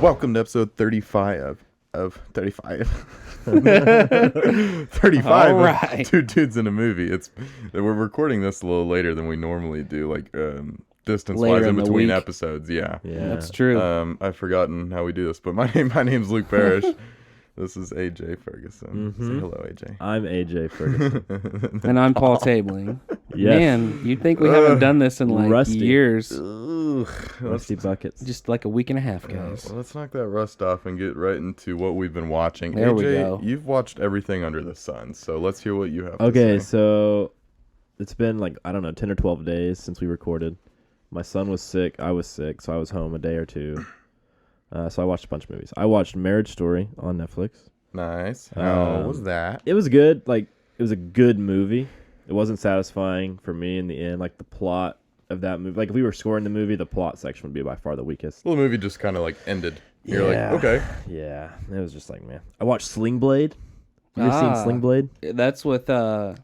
Welcome to episode 35 of 35 All right. of Two Dudes in a Movie. We're recording this a little later than we normally do, like distance wise Later in in the between week. episodes. Yeah. That's true. I've forgotten how we do this, but my name's Luke Parrish. This is AJ Ferguson. Say hello, AJ. I'm AJ Ferguson. And I'm Paul Tabling. Yes. Man, you'd think we haven't done this in like Rusty. years. Rusty buckets. Just like a week and a half, guys. Well, let's knock that rust off and get right into what we've been watching. There AJ, we go. You've watched everything under the sun, so let's hear what you have Okay, to say. so it's been like, 10 or 12 days since we recorded. My son was sick. I was sick, so I was home a day or two. So I watched a bunch of movies. I watched Marriage Story on Netflix. Nice. How was that? It was good. Like, it was a good movie. It wasn't satisfying for me in the end. Like, the plot of that movie. Like, if we were scoring the movie, the plot section would be by far the weakest. Well, the movie just kind of like ended. You're Yeah. like, okay. Yeah. It was just like, man. I watched Sling Blade. You ever seen Sling Blade? That's with Redneck.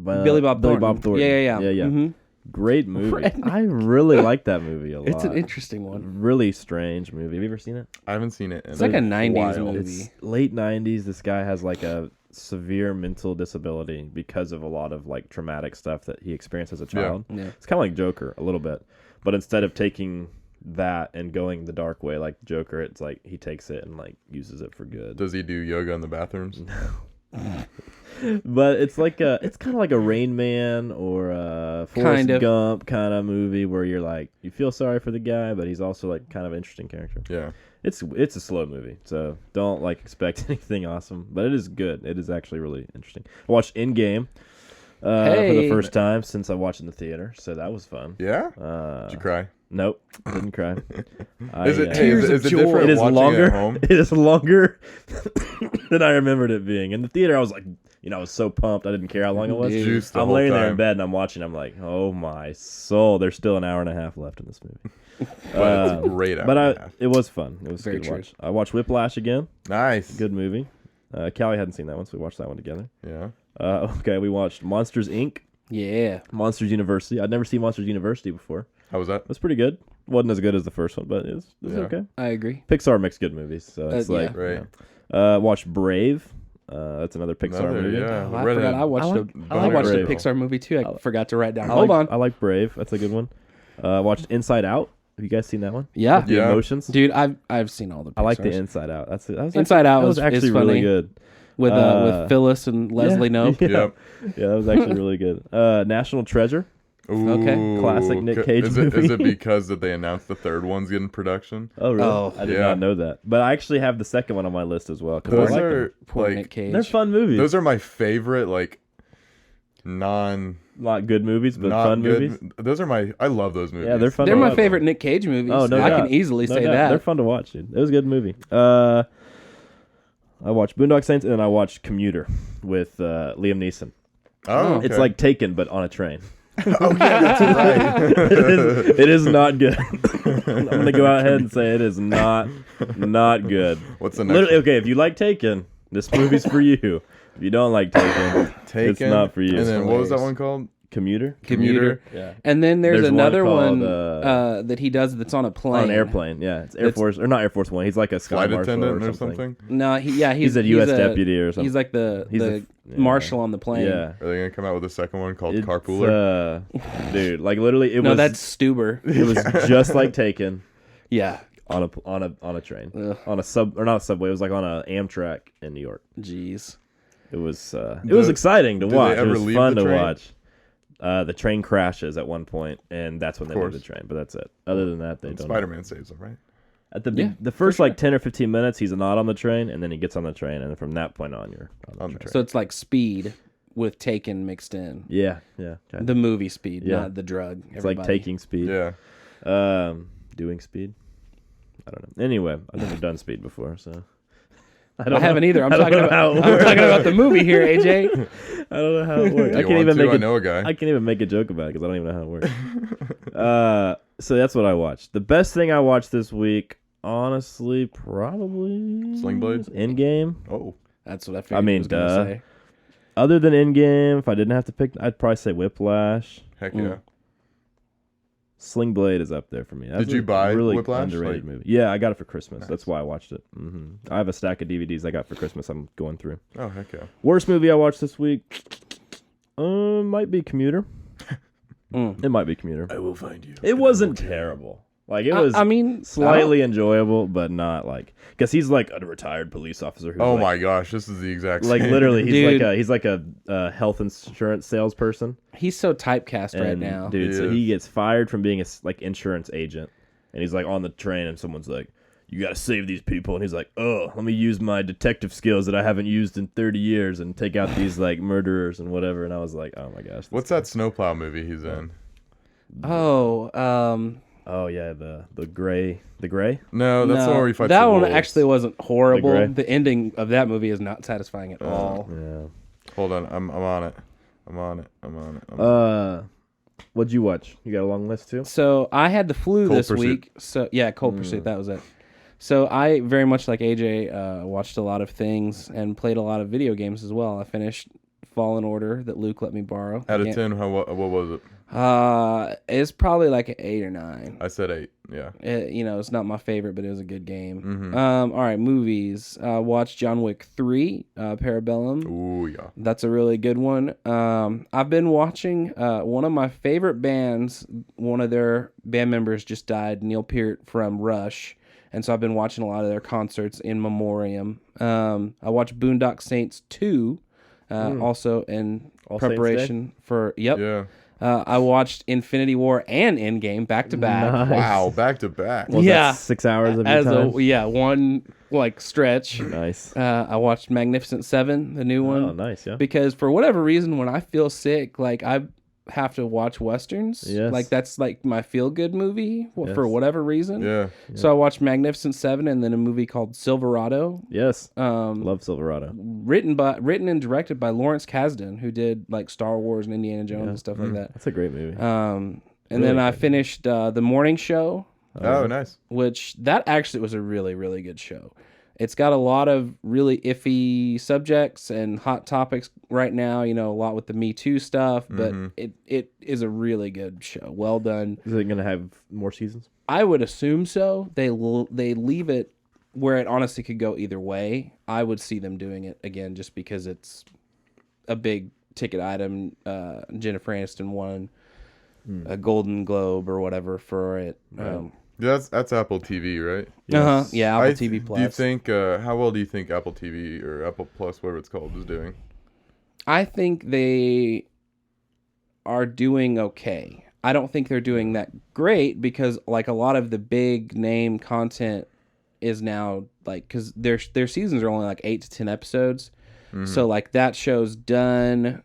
Billy Bob Thornton. Yeah. Yeah. Mm-hmm. Great movie. Redneck. I really like that movie a lot. It's an interesting one. Really strange movie. Have you ever seen it? I haven't seen it. It's like a 90s movie. It's late 90s. This guy has like a severe mental disability because of a lot of like traumatic stuff that he experienced as a child. Yeah. It's kind of like Joker a little bit. But instead of taking that and going the dark way like Joker, it's like he takes it and like uses it for good. Does he do yoga in the bathrooms? But it's like it's kind of like a Rain Man or a Forrest Gump kind of movie where you're like, you feel sorry for the guy, but he's also like kind of an interesting character. Yeah. It's a slow movie, so don't like expect anything awesome, but it is good. It is actually really interesting. I watched Endgame for the first time since I watched it in the theater, so that was fun. Yeah? Did you cry? Nope, didn't cry. Is it Tears of joy. different It is watching longer. it at home? It is longer than I remembered it being. In the theater, I was like, I was so pumped. I didn't care how long it was. Juiced the I'm whole laying there in time. bed and I'm watching. I'm like, oh my soul. There's still an hour and a half left in this movie. But it's a great hour But and a half. it was fun. It was Very good to true. watch. I watched Whiplash again. Nice. Good movie. Callie hadn't seen that one, so we watched that one together. Yeah. Okay, we watched Monsters, Inc. Yeah. Monsters University. I'd never seen Monsters University before. How was that? It was pretty good. Wasn't as good as the first one, but it was Yeah. okay. I agree. Pixar makes good movies, so it's Yeah. like Right. watched Brave. That's another Pixar movie. Yeah. Oh, I Redhead. forgot. I watched I like a Brave. Pixar movie too. I forgot to write down. I Hold like, on. I like Brave. That's a good one. Watched Inside Out. Have you guys seen that one? Yeah. The Yeah. emotions. Dude, I've seen all the Pixars. I like the Inside Out. That was Inside Out that was is actually funny. really good. with Phyllis and Leslie Knope. Yeah. Yep. Yeah, that was actually really good. National Treasure. Ooh, Classic Nick Cage is movie. Is it because that they announced the third one's getting production? Oh, really? Oh, I did yeah. not know that. But I actually have the second one on my list as well. 'Cause Those I like are them. Poor Nick like Cage. They're fun movies. those are my favorite like non not good movies, but not fun good. movies. Those are I love those movies. Yeah, they're fun. They're to my watch. favorite Nick Cage movies. Oh, no I doubt. can easily No say doubt. that. They're fun to watch, dude. It was a good movie. I watched Boondock Saints and then I watched Commuter with Liam Neeson. Oh, okay. It's like Taken, but on a train. oh yeah, that's right. it is not good. I'm gonna go out ahead and say it is not good. What's the next? Literally, okay, if you like Taken, this movie's for you. If you don't like Taken, it's not for you. And then what was that hilarious. one called? Commuter? Commuter. Yeah. And then there's There's one another called, one that he does that's on a plane. On an airplane, yeah. It's Air Force, or not Air Force One. He's like a sky Flight marshal attendant or or something. something? No, he's a U.S. deputy or something. He's like the yeah. marshal on the plane. Yeah. Are they gonna come out with a second one called It's, Carpooler? dude, like literally, it No, was. that's Stuber. It was just like Taken Yeah. on a train, Ugh. on a or not a subway. It was like on a Amtrak in New York. Jeez. It was exciting to did they watch. It ever was leave fun the to train? watch. The train crashes at one point, and that's when they leave the train. But that's it. Other than that, they don't. Spider-Man saves them, right? At the Yeah, the first like 10 or 15 minutes, he's not on the train, and then he gets on the train, and then from that point on, you're on the train. So it's like Speed with Taken mixed in. Yeah. Okay. The movie Speed, Yeah. not the drug. It's like taking speed. Yeah. Doing speed. I don't know. Anyway, I've never done speed before, so I haven't either. I'm I don't talking know how about. it I'm works. talking about the movie here, AJ. I don't know how it works. Do I you can't want even to? make I it. know a guy. I can't even make a joke about it because I don't even know how it works. So that's what I watched. The best thing I watched this week, honestly, probably Sling Blade? Endgame. Oh, That's what I figured. He was gonna duh. say. Other than Endgame, if I didn't have to pick, I'd probably say Whiplash. heck Mm. yeah. Sling Blade is up there for me. That's Did you a buy really Whiplash? underrated Like- movie. Yeah, I got it for Christmas. Nice. That's why I watched it. I have a stack of DVDs I got for Christmas. I'm going through. Oh, heck yeah. Worst movie I watched this week? Might be Commuter. It might be Commuter. I will find you. It wasn't terrible. Like it was. I mean, slightly enjoyable, but not like because he's like a retired police officer. Who's Oh like, my gosh, this is the exact Like same. literally, Dude. he's like a health insurance salesperson. he's so typecast right And, now. dude. He So is. he gets fired from being a like insurance agent, and he's like on the train, and someone's like, "You got to save these people," and he's like, "Oh, let me use my detective skills that I haven't used in 30 years and take out these like murderers and whatever." And I was like, "Oh my gosh." What's that snowplow movie he's in? Oh yeah, the gray. No, that's the one where he fights that the one wolves. actually wasn't horrible. Gray? The ending of that movie is not satisfying at all. Yeah. Hold on, I'm on it. I'm on it. What'd you watch? You got a long list too? So I had the flu Cold this Pursuit. week. So yeah, Cold Pursuit. That was it. So I very much like AJ watched a lot of things and played a lot of video games as well. I finished Fallen Order that Luke let me borrow. Out of 10, what was it? It's probably like an 8 or 9. I said 8. Yeah. It's not my favorite, but it was a good game. Mm-hmm. All right, movies. Watched John Wick 3, Parabellum. Ooh, yeah. That's a really good one. I've been watching one of my favorite bands. One of their band members just died, Neil Peart from Rush. And so I've been watching a lot of their concerts in memoriam. I watched Boondock Saints 2, also in All Saints preparation for... Yep. Yeah. I watched Infinity War and Endgame back to back. Nice. Wow, back to back. Was Yeah. that 6 hours of your time? One like stretch. Nice. I watched Magnificent Seven, the new one. Oh, nice. Yeah. Because for whatever reason, when I feel sick, like I have to watch westerns. Yes. Like that's like my feel good movie for whatever reason. Yeah. So I watched Magnificent Seven and then a movie called Silverado. Yes. Love Silverado. Written and directed by Lawrence Kasdan, who did like Star Wars and Indiana Jones and stuff like that. That's a great movie. And Really then I good. finished The Morning Show, Oh, nice. which that actually was a really, really good show. It's got a lot of really iffy subjects and hot topics right now, a lot with the Me Too stuff, but it is a really good show. Well done. Is it gonna have more seasons? I would assume so. They leave it where it honestly could go either way. I would see them doing it again just because it's a big ticket item. Jennifer Aniston won a Golden Globe or whatever for it. That's Apple TV, right? Yeah, Apple TV Plus. Do you think how well do you think Apple TV or Apple Plus, whatever it's called, is doing? I think they are doing okay. I don't think they're doing that great because like a lot of the big name content is now like because their seasons are only like 8 to 10 episodes. So like that show's done.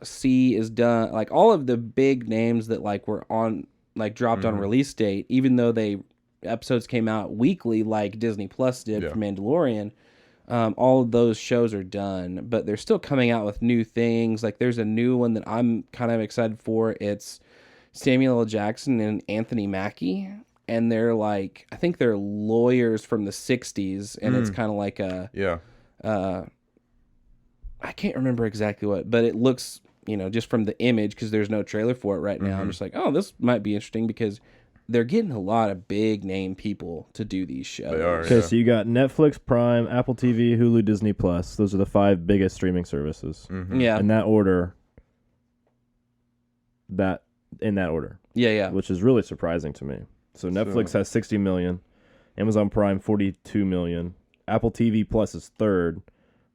C is done. Like all of the big names that like were on like dropped on release date, even though episodes came out weekly like Disney Plus did for Mandalorian. All of those shows are done, but they're still coming out with new things. Like there's a new one that I'm kind of excited for. It's Samuel L. Jackson and Anthony Mackie, and they're like I think they're lawyers from the 60s, and it's kind of like a I can't remember exactly what, but it looks, just from the image, because there's no trailer for it right now. I'm just like, oh, this might be interesting because they're getting a lot of big name people to do these shows. They are. Okay, so you got Netflix, Prime, Apple TV, Hulu, Disney Plus. Those are the 5 biggest streaming services. Yeah. In that order. In that order. Yeah. Which is really surprising to me. So Netflix has 60 million, Amazon Prime 42 million, Apple TV Plus is third,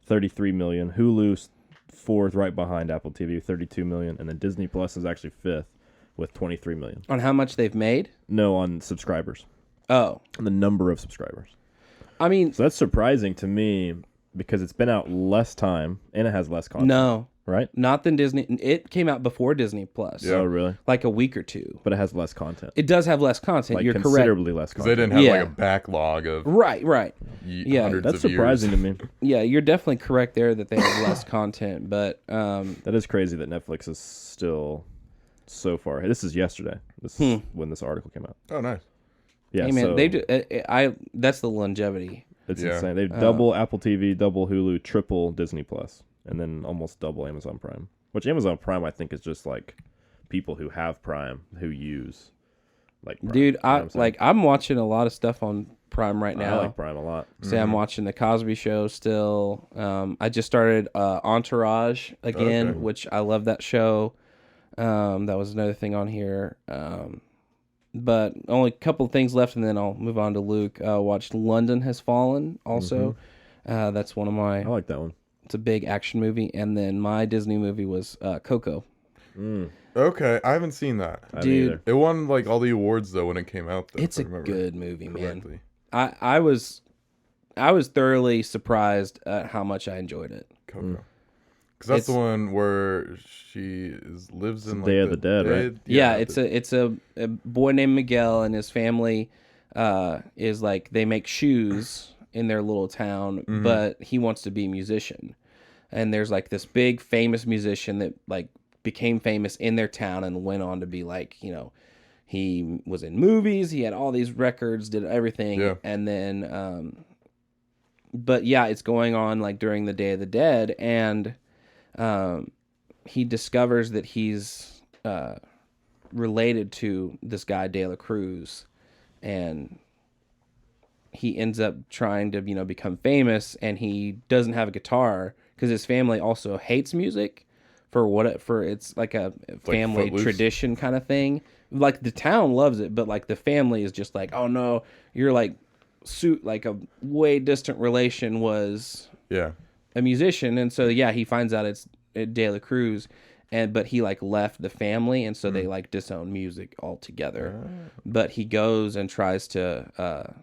33 million, Hulu's fourth right behind Apple TV, 32 million, and then Disney Plus is actually fifth with 23 million. On how much they've made? No, on subscribers. Oh. The number of subscribers. I mean, So that's surprising to me because it's been out less time and it has less content. no, Right? not than Disney. It came out before Disney Plus. Yeah. Oh, really? Like a week or two. But it has less content. It does have less content. Like You're correct. considerably less Because they content. didn't have Yeah. like a backlog of Right. Yeah, hundreds That's of surprising years. to me. Yeah, you're definitely correct there that they have less content, but That is crazy that Netflix is still so far. This is yesterday. This is when this article came out. Oh, nice. Yeah, hey man, so they do. That's the longevity. it's Yeah. insane. They've double Apple TV, double Hulu, triple Disney Plus, and then almost double Amazon Prime. Which Amazon Prime, I think, is just like people who have Prime who use like Prime. Dude, You know what I'm saying? I'm watching a lot of stuff on Prime right now. I like Prime a lot. Say I'm watching the Cosby Show still. I just started Entourage again, Okay. which I love that show. That was another thing on here. But only a couple of things left, and then I'll move on to Luke. Watched London Has Fallen also. That's one of my. I like that one. It's a big action movie, and then my Disney movie was Coco. Okay, I haven't seen that. I haven't Dude, either. It won like all the awards though when it came out. Though, it's if a I remember good movie, man. correctly. I was thoroughly surprised at how much I enjoyed it. Coco. Because that's It's- the one where lives in like, Day of the Dead, right? Yeah, it's a boy named Miguel, and his family is like they make shoes in their little town, but he wants to be a musician. And there's like this big famous musician that like became famous in their town and went on to be like, you know, he was in movies, he had all these records, did everything, Yeah. and then but yeah, it's going on like during the Day of the Dead, and he discovers that he's related to this guy De La Cruz, and he ends up trying to, you know, become famous, and he doesn't have a guitar because his family also hates music for it's like a family Footloose? tradition kind of thing. Like the town loves it, but like the family is just like, oh no, you're like like a way distant relation was Yeah. a musician, and so yeah, he finds out it's De La Cruz, but he like left the family, and so they like disown music altogether. But he goes and tries to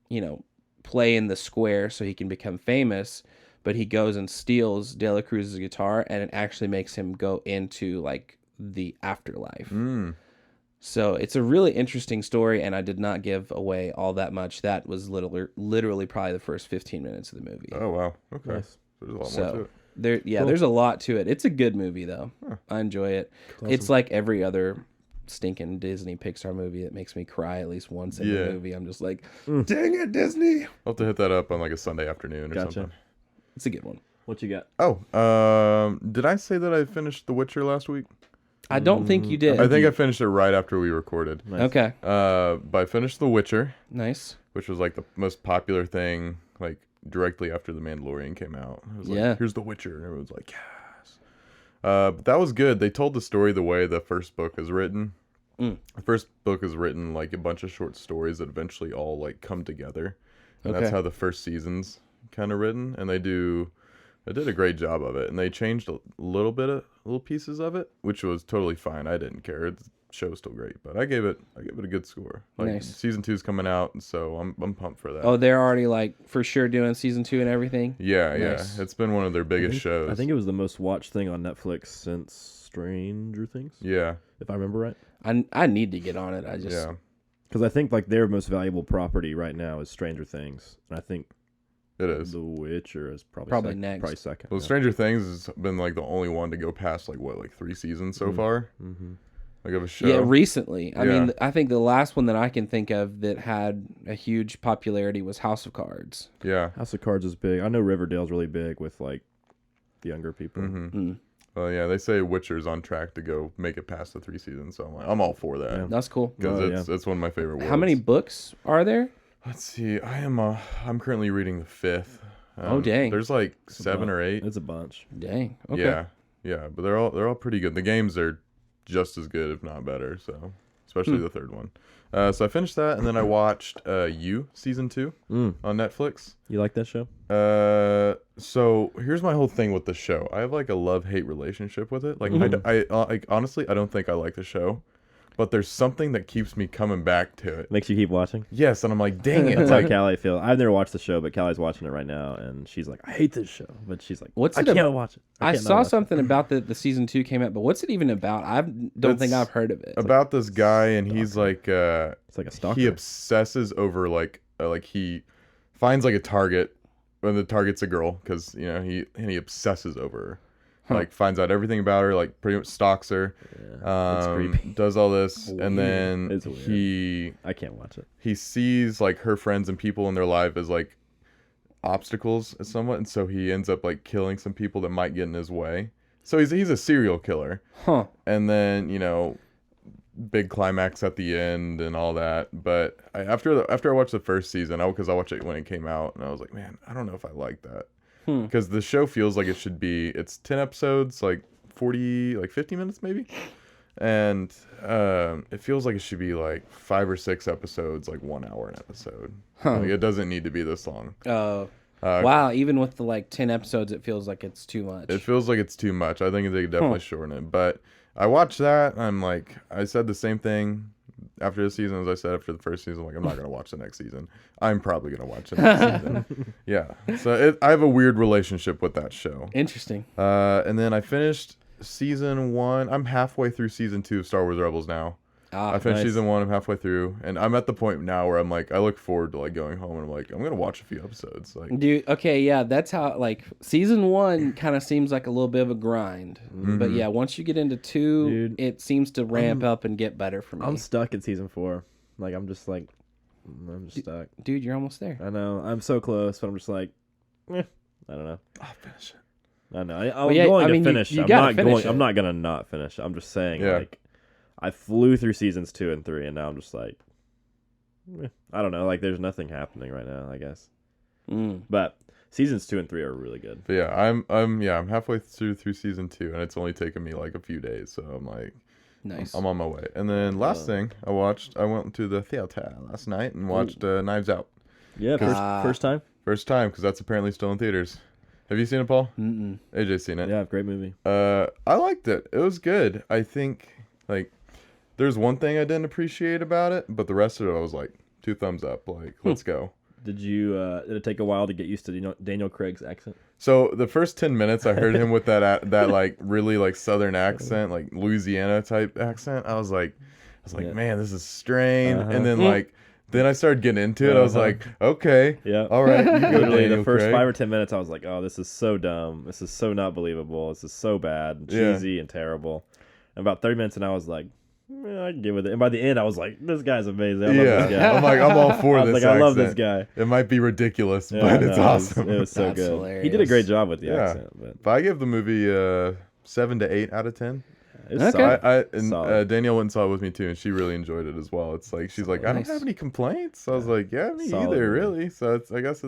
you know, play in the square so he can become famous, but he goes and steals De La Cruz's guitar, and it actually makes him go into like the afterlife. So it's a really interesting story, and I did not give away all that much. That was literally probably the first 15 minutes of the movie. Oh wow. Okay. Nice. There's a lot more to So it. there's a lot to it. It's a good movie though. I enjoy it. It's like every other stinking Disney Pixar movie that makes me cry at least once in the movie. I'm just like, dang it, Disney. I'll have to hit that up on like a Sunday afternoon or Gotcha. something. It's a good one. What you got? Oh, did I say that I finished The Witcher last week? I don't think you did. I think I finished it right after we recorded. Nice. Okay. But I finished The Witcher, Nice. which was like the most popular thing, like directly after The Mandalorian came out. It was like, Yeah. here's The Witcher, and everyone's like, yes. But that was good. They told the story the way the first book is written. The first book is written like a bunch of short stories that eventually all like come together, and that's Okay. how the first season's kind of written. And they did a great job of it, and they changed a little pieces of it, which was totally fine. I didn't care. The show's still great, but I gave it a good score. Like Nice. season 2's coming out, and so I'm pumped for that. Oh, they're already like for sure doing season 2 and everything. yeah, nice. It's been one of their biggest shows. I think it was the most watched thing on Netflix since Stranger Things, Yeah, if I remember right. I need to get on it. I just yeah, Because I think like their most valuable property right now is Stranger Things, and I think it is. The Witcher is probably next. Probably second. Well, yeah. Stranger Things has been like the only one to go past like 3 seasons so far, like of a show. Yeah, recently. I Yeah. mean, I think the last one that I can think of that had a huge popularity was House of Cards. Yeah. House of Cards is big. I know Riverdale's really big with like the younger people. Well, yeah, they say Witcher's on track to go make it past the 3 seasons, so I'm all for that. Yeah. That's cool. Because Oh, it's one of my favorite worlds. How many books are there? Let's see. I'm currently reading the 5th. Oh, dang. There's like 7 or 8. It's a bunch. Dang. Okay. Yeah, but they're all pretty good. The games are just as good, if not better. So, especially the 3rd one. So I finished that, and then I watched You season 2 on Netflix. You like that show? So here's my whole thing with the show. I have like a love-hate relationship with it. Like like honestly, I don't think I like the show, but there's something that keeps me coming back to it. Makes you keep watching? Yes, and I'm like, dang it. That's how Callie feels. I've never watched the show, but Callie's watching it right now, and she's like, I hate this show. But she's like, What's I it can't ab- watch it. I can't not saw watch it." something about the season 2 came out, but what's it even about? I don't think It's I've heard of it. About this guy, and he's like, It's like a stalker. he obsesses over like he finds like a target, when the target's a girl, because you know he obsesses over her. Like finds out everything about her, like pretty much stalks her. It's creepy. Does all this, and then It's weird. he I can't watch it. he sees like her friends and people in their life as like obstacles somewhat, and so he ends up like killing some people that might get in his way. So he's a serial killer. Huh. And then, you know, big climax at the end and all that. But after I watched the first season, because I watched it when it came out, and I was like, man, I don't know if I like that. Because the show feels like it should be. It's 10 episodes, like 50 minutes maybe. And it feels like it should be like 5 or 6 episodes, like 1 hour an episode. Like, it doesn't need to be this long. Wow, even with the 10 episodes, it feels like it's too much. It feels like it's too much. I think they could definitely shorten it. But I watched that. I'm like, I said the same thing after the season as I said after the first season. Like, I'm not going to watch the next season. I'm probably going to watch the next season. Yeah. So I have a weird relationship with that show. Interesting. And then I finished season 1. I'm halfway through season 2 of Star Wars Rebels now. I finished season 1. I'm halfway through, and I'm at the point now where I'm like, I look forward to like going home, and I'm like, I'm gonna watch a few episodes. Like, okay, yeah, that's how season 1 kind of seems like a little bit of a grind, but yeah, once you get into 2, it seems to ramp up and get better for me. I'm stuck in season 4. Like, I'm just stuck. Dude, you're almost there. I know. I'm so close, but I'm just like, I don't know. I'll finish it. I know. I'm going to finish. I'm not gonna not finish. I'm just saying, like, I flew through seasons 2 and 3, and now I'm just like, I don't know. Like, there's nothing happening right now, I guess. But seasons 2 and 3 are really good. But yeah, I'm halfway through season 2, and it's only taken me like a few days, so I'm like, nice. I'm on my way. And then last thing I went to the theater last night and watched Knives Out. Yeah, first time. First time, because that's apparently still in theaters. Have you seen it, Paul? Mm-mm. AJ's seen it. Yeah, great movie. I liked it. It was good. I think there's one thing I didn't appreciate about it, but the rest of it I was like, 2 thumbs up. Like, let's go. Did it take a while to get used to Daniel Craig's accent? So the first 10 minutes I heard him with that like really like southern accent, like Louisiana type accent. I was like, man, this is strange. And then then I started getting into it. I was like, okay, all right. You go, literally Daniel the first Craig. 5 or 10 minutes, I was like, oh, this is so dumb. This is so not believable. This is so bad, and cheesy, and terrible. And about 30 minutes, and I was like, I can get with it. And by the end, I was like, this guy's amazing. I love this guy. I'm like, I'm all for this. I love this guy. It might be ridiculous, but it's awesome. It was so That's good. hilarious. He did a great job with the accent. But I give the movie 7 to 8 out of 10. It's solid. Danielle went and saw it with me too, and she really enjoyed it as well. It's like she's like, I don't have any complaints. I was like, yeah, me either, really. So I guess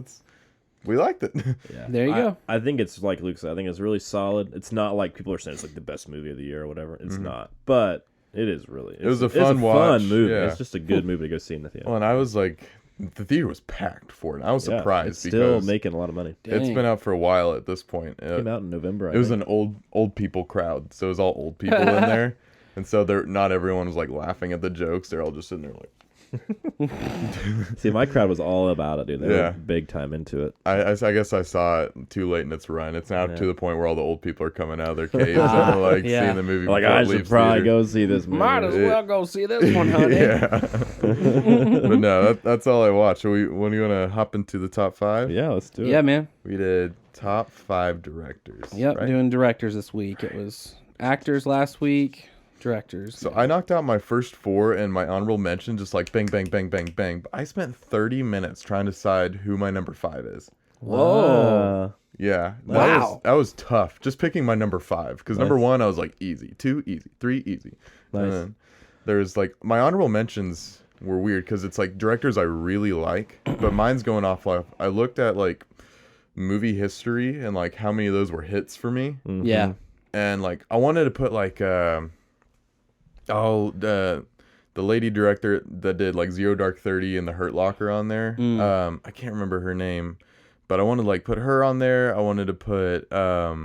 we liked it. Yeah. There you go. I think it's like Luke said. I think it's really solid. It's not like people are saying it's like the best movie of the year or whatever. It's not, but it is really. It was a fun watch. Fun movie. Yeah. It's just a good movie to go see in the theater. Well, and I was like, the theater was packed for it. I was surprised it's still because making a lot of money. it's been out for a while at this point. It came out in November. It was an old people crowd, so it was all old people in there, and so not everyone was like laughing at the jokes. They're all just sitting there like. See, my crowd was all about it, dude. They were big time into it. I guess I saw it too late in its run. It's now to the point where all the old people are coming out of their caves and they're seeing the movie. Like, I should probably go see this movie. Might as well go see this one, honey. But no, that's all I watched. When you want to hop into the top 5? Yeah, let's do it. Yeah, man. We did top 5 directors. Yep, right? doing directors this week. It was actors last week. Directors. So I knocked out my first 4 and my honorable mention, just like bang, bang, bang, bang, bang. But I spent 30 minutes trying to decide who my number 5 is. Whoa. Yeah. Wow. That was tough. Just picking my number 5. Because number 1, I was like, easy. 2, easy. 3, easy. Nice. And then there's like, my honorable mentions were weird because it's like directors I really like. But mine's going off like, I looked at like movie history and like how many of those were hits for me. Mm-hmm. Yeah. And like, I wanted to put like, the lady director that did like Zero Dark 30 and The Hurt Locker on there. I can't remember her name, but I wanted to like put her on there. I wanted to put I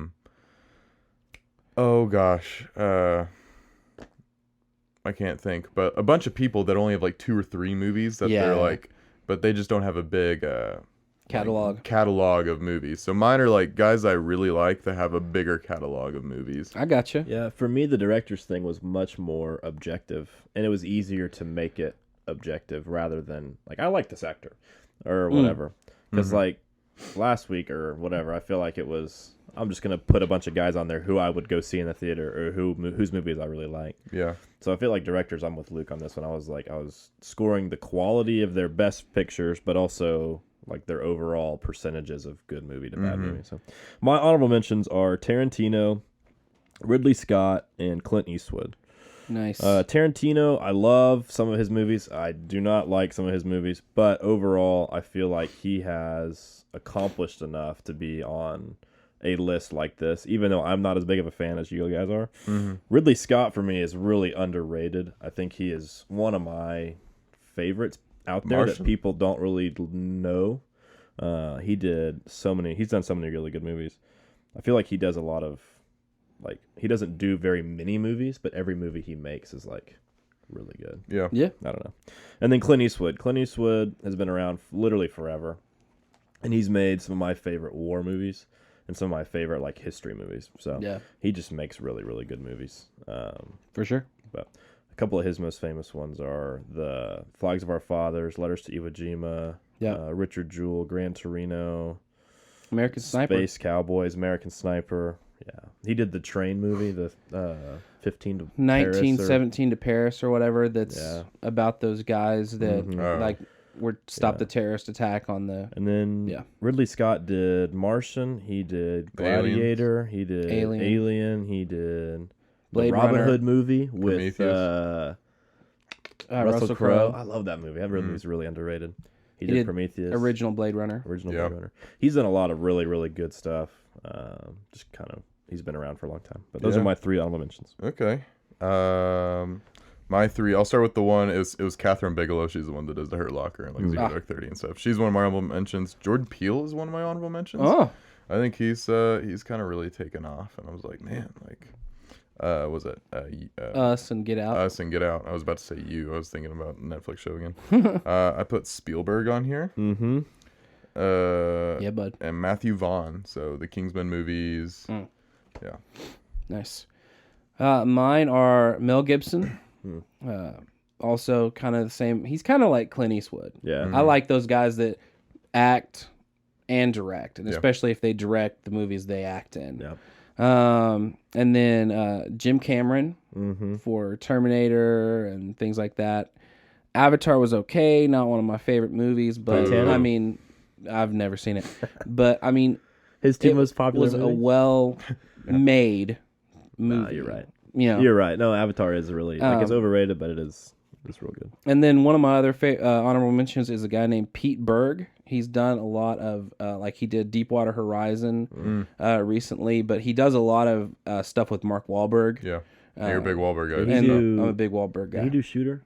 can't think, but a bunch of people that only have like 2 or 3 movies that they're like, but they just don't have a big catalog of movies. So mine are like guys I really like that have a bigger catalog of movies. I gotcha. Yeah, for me, the director's thing was much more objective, and it was easier to make it objective rather than like, I like this actor or whatever. Because like last week or whatever, I feel like it was, I'm just going to put a bunch of guys on there who I would go see in the theater or whose movies I really like. Yeah. So I feel like directors, I'm with Luke on this one. I was scoring the quality of their best pictures, but also like their overall percentages of good movie to bad movie. So my honorable mentions are Tarantino, Ridley Scott, and Clint Eastwood. Nice. Tarantino, I love some of his movies. I do not like some of his movies, but overall, I feel like he has accomplished enough to be on a list like this, even though I'm not as big of a fan as you guys are. Mm-hmm. Ridley Scott, for me, is really underrated. I think he is one of my favorites out there that people don't really know. He's done so many really good movies. I feel like he does a lot of, he doesn't do very many movies, but every movie he makes is really good. Yeah. I don't know. And then Clint Eastwood. Clint Eastwood has been around literally forever, and he's made some of my favorite war movies and some of my favorite history movies. So he just makes really, really good movies. For sure. But a couple of his most famous ones are the Flags of Our Fathers, Letters to Iwo Jima, Richard Jewell, Gran Torino, American Sniper, Space Cowboys, American Sniper. Yeah, he did the train movie, the 1917 to Paris or whatever. That's about those guys that were stopped the terrorist attack on the. And then Ridley Scott did Martian. He did Gladiator. He did Alien. He did Blade the Robin Runner. Hood movie with Russell Crowe. I love that movie. That movie is really underrated. He did Prometheus. Original Blade Runner. Blade Runner. He's done a lot of really, really good stuff. Just kind of, he's been around for a long time. But those are my 3 honorable mentions. Okay. My 3. I'll start with the one. It was Catherine Bigelow. She's the one that does the Hurt Locker and Zero Dark 30 and stuff. She's one of my honorable mentions. Jordan Peele is one of my honorable mentions. Oh. I think he's kind of really taken off, and I was like, man, was it Us and Get Out? Us and Get Out. I was about to say You. I was thinking about the Netflix show again. I put Spielberg on here. Mm-hmm. Yeah, bud. And Matthew Vaughn. So the Kingsman movies. Yeah. Nice. Mine are Mel Gibson. Also kind of the same. He's kind of like Clint Eastwood. Yeah. I like those guys that act and direct, and especially if they direct the movies they act in. Yeah. And then Jim Cameron for Terminator and things like that. Avatar was okay, not one of my favorite movies, but Titanic? I mean, I've never seen it. But I mean, his two most popular was movies? a well-made movie. No, you're right. You know? You're right. No, Avatar is really it's overrated, but it's real good. And then one of my other honorable mentions is a guy named Pete Berg. He's done a lot of he did Deepwater Horizon recently, but he does a lot of stuff with Mark Wahlberg. Yeah. You're a big Wahlberg guy. And I'm a big Wahlberg guy. Did he do Shooter?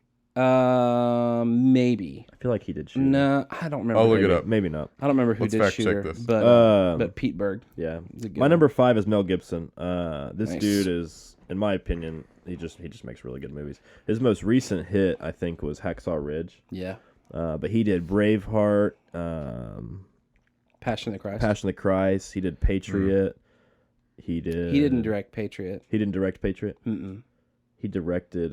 Maybe. I feel like he did Shooter. No, I don't remember. I'll look it up. Maybe not. I don't remember who Let's did fact check Shooter, this. but Pete Berg. Yeah. Is a good My one. number 5 is Mel Gibson. This Nice. dude is, in my opinion, he just makes really good movies. His most recent hit, I think, was Hacksaw Ridge. Yeah. But he did Braveheart, Passion of the Christ. Passion of the Christ. He did Patriot. He didn't direct Patriot. He didn't direct Patriot. Mm-mm. He directed.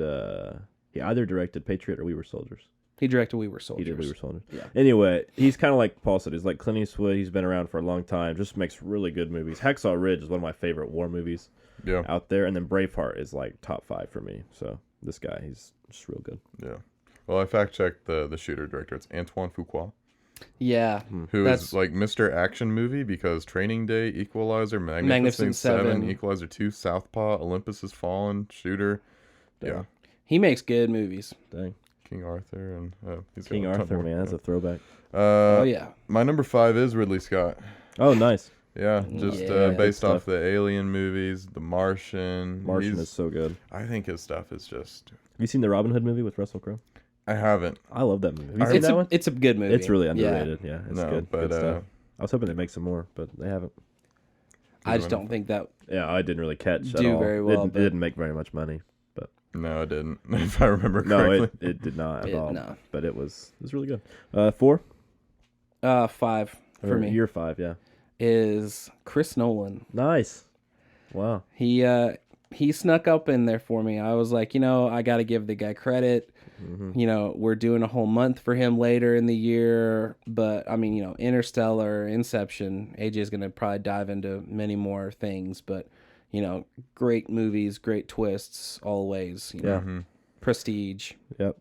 He either directed Patriot or We Were Soldiers. He directed We Were Soldiers. He did We Were Soldiers. Yeah. Anyway, he's kind of like Paul said. He's like Clint Eastwood. He's been around for a long time. Just makes really good movies. Hacksaw Ridge is one of my favorite war movies out there. And then Braveheart is like top 5 for me. So this guy, he's just real good. Yeah. Well, I fact checked the Shooter director. It's Antoine Fuqua. Yeah. Who is like Mr. Action Movie because Training Day, Equalizer, Magnificent Seven, Equalizer 2, Southpaw, Olympus Has Fallen, Shooter. Dang. Yeah. He makes good movies. Dang. King Arthur and he's got King a ton Arthur, more. man, that's a throwback. Oh, yeah. My number 5 is Ridley Scott. Oh, nice. Yeah, just based off the Alien movies, The Martian. Martian is so good. I think his stuff is just... Have you seen the Robin Hood movie with Russell Crowe? I haven't. I love that movie. Have you seen that one? It's a good movie. It's really underrated. Yeah, it's No, good. but, Good stuff. I was hoping they'd make some more, but they haven't. I just don't think that Yeah, I didn't really catch do at all. very well, It didn't make very much money. No, I didn't. If I remember No, correctly. it did not at all. no. But it was really good. 4? 5 for me Year 5, yeah. is Chris Nolan. Nice. Wow. He snuck up in there for me. I was like, I got to give the guy credit. Mm-hmm. We're doing a whole month for him later in the year, but I mean, Interstellar, Inception, AJ is going to probably dive into many more things, but great movies, great twists, always. Yeah. Prestige. Yep.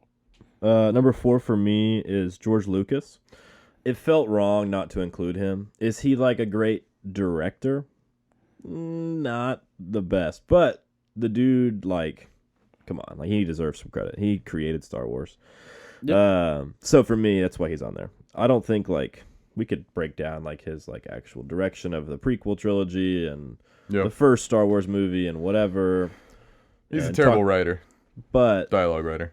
Number 4 for me is George Lucas. It felt wrong not to include him. Is he like a great director? Not the best, but the dude come on, like he deserves some credit. He created Star Wars. So for me, that's why he's on there. I don't think like we could break down like his like actual direction of the prequel trilogy and the first Star Wars movie and whatever. He's a terrible writer, but dialogue writer.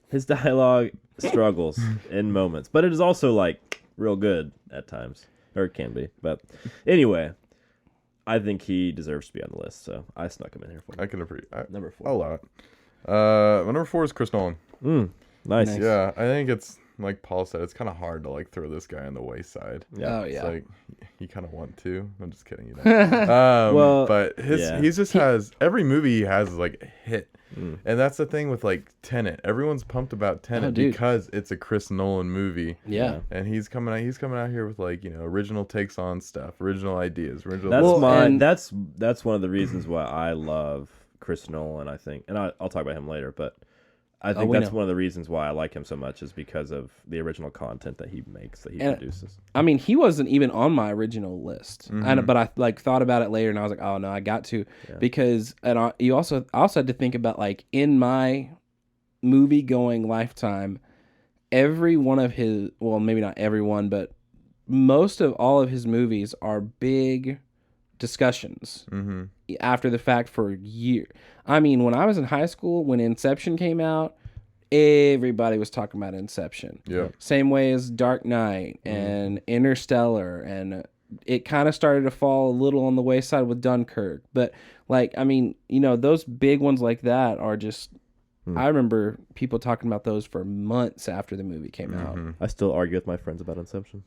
His dialogue struggles in moments, but it is also like real good at times, or it can be. But anyway, I think he deserves to be on the list, so I snuck him in here for him. I can appreciate. Number 4. I'll allow it. My number 4 is Chris Nolan. Nice. Yeah, I think it's like Paul said. It's kind of hard to like throw this guy on the wayside. Yeah. Oh yeah. It's like you kind of want to. I'm just kidding. You know. Well, but he just has every movie he has is like a hit. And that's the thing with like Tenet. Everyone's pumped about Tenet because it's a Chris Nolan movie. Yeah. And he's coming out here with like, you know, original takes on stuff, original ideas, That's one of the reasons why I love Chris Nolan, I think. And I'll talk about him later, but I think that's one of the reasons why I like him so much is because of the original content that he makes, that he produces. I mean, he wasn't even on my original list, but I like thought about it later, and I was like, oh no, I got to, because I also had to think about like in my movie going lifetime, every one of his, well, maybe not everyone, but most of all of his movies are big discussions after the fact for years. I mean, when I was in high school, when Inception came out, everybody was talking about Inception. Yeah. Same way as Dark Knight and Interstellar, and it kind of started to fall a little on the wayside with Dunkirk. But like, I mean, you know, those big ones like that are just. I remember people talking about those for months after the movie came out. I still argue with my friends about Inception.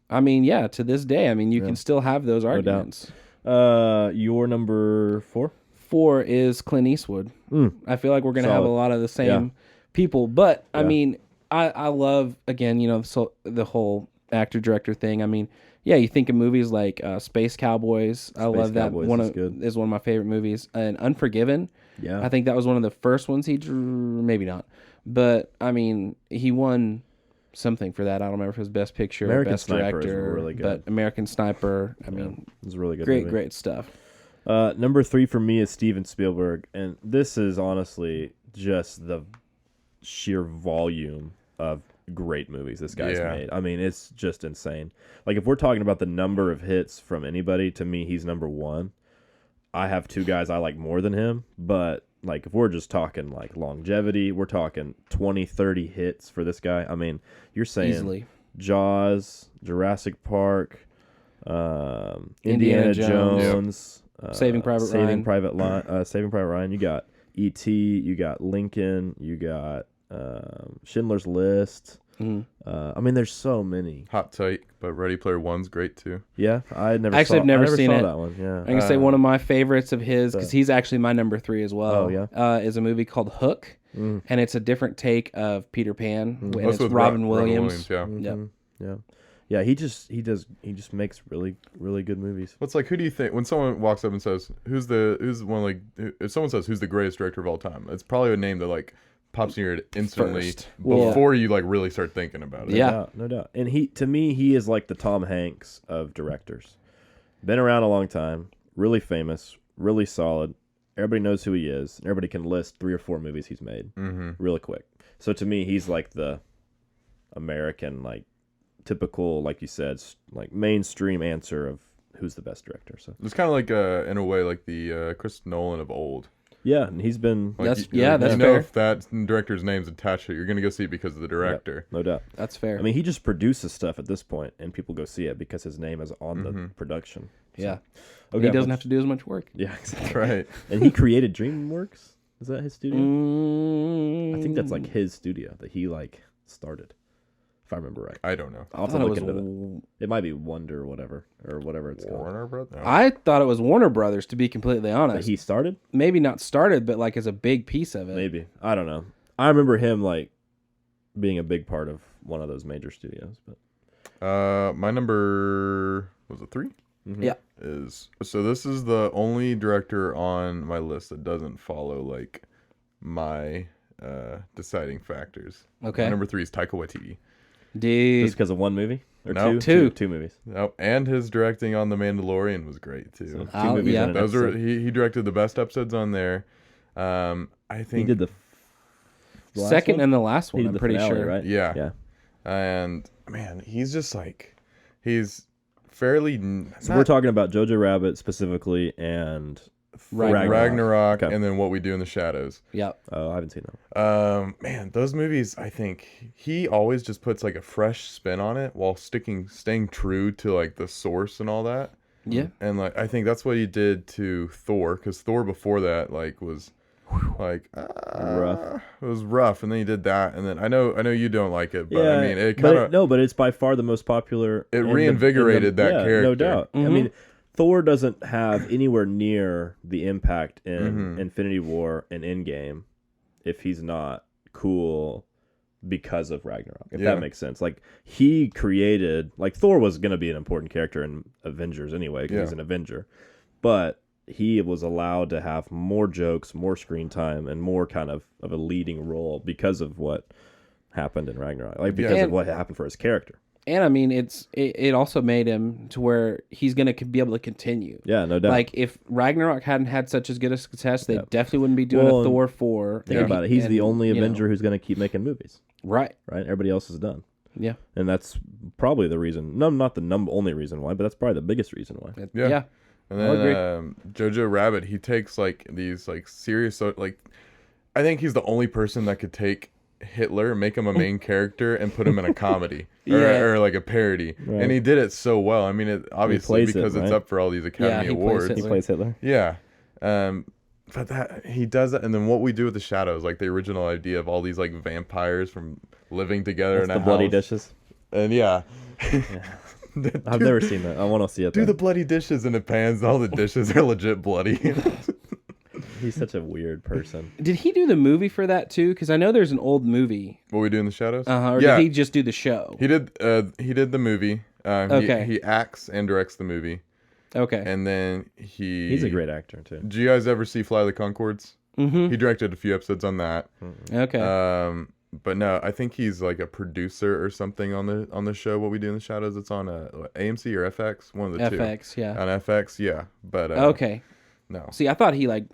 I mean, yeah, to this day, I mean, you can still have those arguments. Your number 4? 4 is Clint Eastwood. I feel like we're going to have a lot of the same people, but I mean, I love, again, you know, the whole actor-director thing. I mean, yeah, you think of movies like Space Cowboys. I love that. Is one of my favorite movies. And Unforgiven. Yeah. I think that was one of the first ones he drew. Maybe not. But, I mean, he won something for that. I don't remember if it was Best Picture American or Best Sniper Director. Is really good. But American Sniper, I mean, it's a really good great, movie. great stuff. Number 3 for me is Steven Spielberg, and this is honestly just the sheer volume of great movies this guy's made. I mean, it's just insane. Like, if we're talking about the number of hits from anybody, to me, he's number 1. I have 2 guys I like more than him, but like if we're just talking like longevity, we're talking 20, 30 hits for this guy. I mean, you're saying Easily. Jaws, Jurassic Park, Indiana Jones, Saving Private Ryan. Saving Private Ryan. You got E.T., you got Lincoln, you got Schindler's List. I mean, there's so many. Hot Take, but Ready Player One's great too. Yeah, I've never seen it. That one. Yeah, I'm gonna say one of my favorites of his, because he's actually my number 3 as well. Oh yeah, is a movie called Hook, and it's a different take of Peter Pan, and That's it's with Robin Williams. Yeah. He just makes really, really good movies. What's like? Who do you think when someone walks up and says, "Who's one like?" If someone says, "Who's the greatest director of all time?" It's probably a name that like pops in your head instantly before you like really start thinking about it. No doubt. And to me, he is like the Tom Hanks of directors. Been around a long time, really famous, really solid. Everybody knows who he is. And everybody can list 3 or 4 movies he's made really quick. So to me, he's like the American, like typical, like you said, like mainstream answer of who's the best director. So it's kind of like in a way like the Chris Nolan of old. Yeah, and he's been. Like, that's fair. Fair. If that director's name's attached to it, you're gonna go see it because of the director. Yep, no doubt. That's fair. I mean, he just produces stuff at this point, and people go see it because his name is on the production. So. Yeah. Okay, he doesn't have to do as much work. Yeah, exactly. Right. And he created DreamWorks. Is that his studio? I think that's like his studio that he like started. If I remember right. I don't know. I'll have to look into it. It might be Wonder or whatever it's called. Warner Brothers? No. I thought it was Warner Brothers, to be completely honest. That he started? Maybe not started, but like as a big piece of it. Maybe. I don't know. I remember him like being a big part of one of those major studios. But my number was it 3? Yeah. So this is the only director on my list that doesn't follow like my deciding factors. Okay. My number 3 is Taika Waititi. Dude. Just because of one movie? Or No. Two movies. Oh, and his directing on The Mandalorian was great too. So 2 movies. yeah. And an Those were episode. he directed the best episodes on there. I He think did the last Second one? and the last He one, did I'm the pretty finale, sure. right? Yeah. Yeah. And man, he's just like he's fairly So we're talking about Jojo Rabbit specifically and Ragnarok Okay. and then What We Do in the Shadows. Yep. Oh, I haven't seen that. Man, those movies, I think he always just puts like a fresh spin on it while staying true to like the source and all that. Yeah. And like I think that's what he did to Thor, because Thor before that like was like Rough. It was rough, and then he did that, and then I know you don't like it, but Yeah, I mean it kind of but it's by far the most popular. It reinvigorated that character. No doubt. Mm-hmm. I mean, Thor doesn't have anywhere near the impact in Infinity War and Endgame if he's not cool because of Ragnarok. If that makes sense. Like he created, like Thor was going to be an important character in Avengers anyway because he's an Avenger, but he was allowed to have more jokes, more screen time, and more kind of a leading role because of what happened in Ragnarok, like because of what happened for his character. And I mean, it also made him to where he's going to be able to continue. Yeah, no doubt. Like if Ragnarok hadn't had such as good a success, they definitely wouldn't be doing a Thor 4. Think about it. He's the only Avenger who's going to keep making movies. Right. Everybody else is done. Yeah. And that's probably the reason. No, not the only reason why, but that's probably the biggest reason why. Yeah. And then Jojo Rabbit, he takes like these like serious like I think he's the only person that could take Hitler, make him a main character, and put him in a comedy or like a parody, and he did it so well. I mean, it obviously because it's up for all these Academy Awards. He plays Hitler. Yeah, but that he does that, and then What We Do with the Shadows, like the original idea of all these like vampires from living together in a the bloody house. dishes. And I've never seen that. I want to see it. Do the bloody dishes in the pans. All the dishes are legit bloody. He's such a weird person. Did he do the movie for that too? Because I know there's an old movie. What We Do in the Shadows? Or did he just do the show? He did the movie. Okay. He acts and directs the movie. Okay. And then he's a great actor too. Did you guys ever see Fly the Conchords? Mm-hmm. He directed a few episodes on that. Okay. But no, I think he's like a producer or something on the show What We Do in the Shadows. It's on AMC or FX, one of the two. FX, yeah. On FX, yeah. But okay. No. See, I thought he like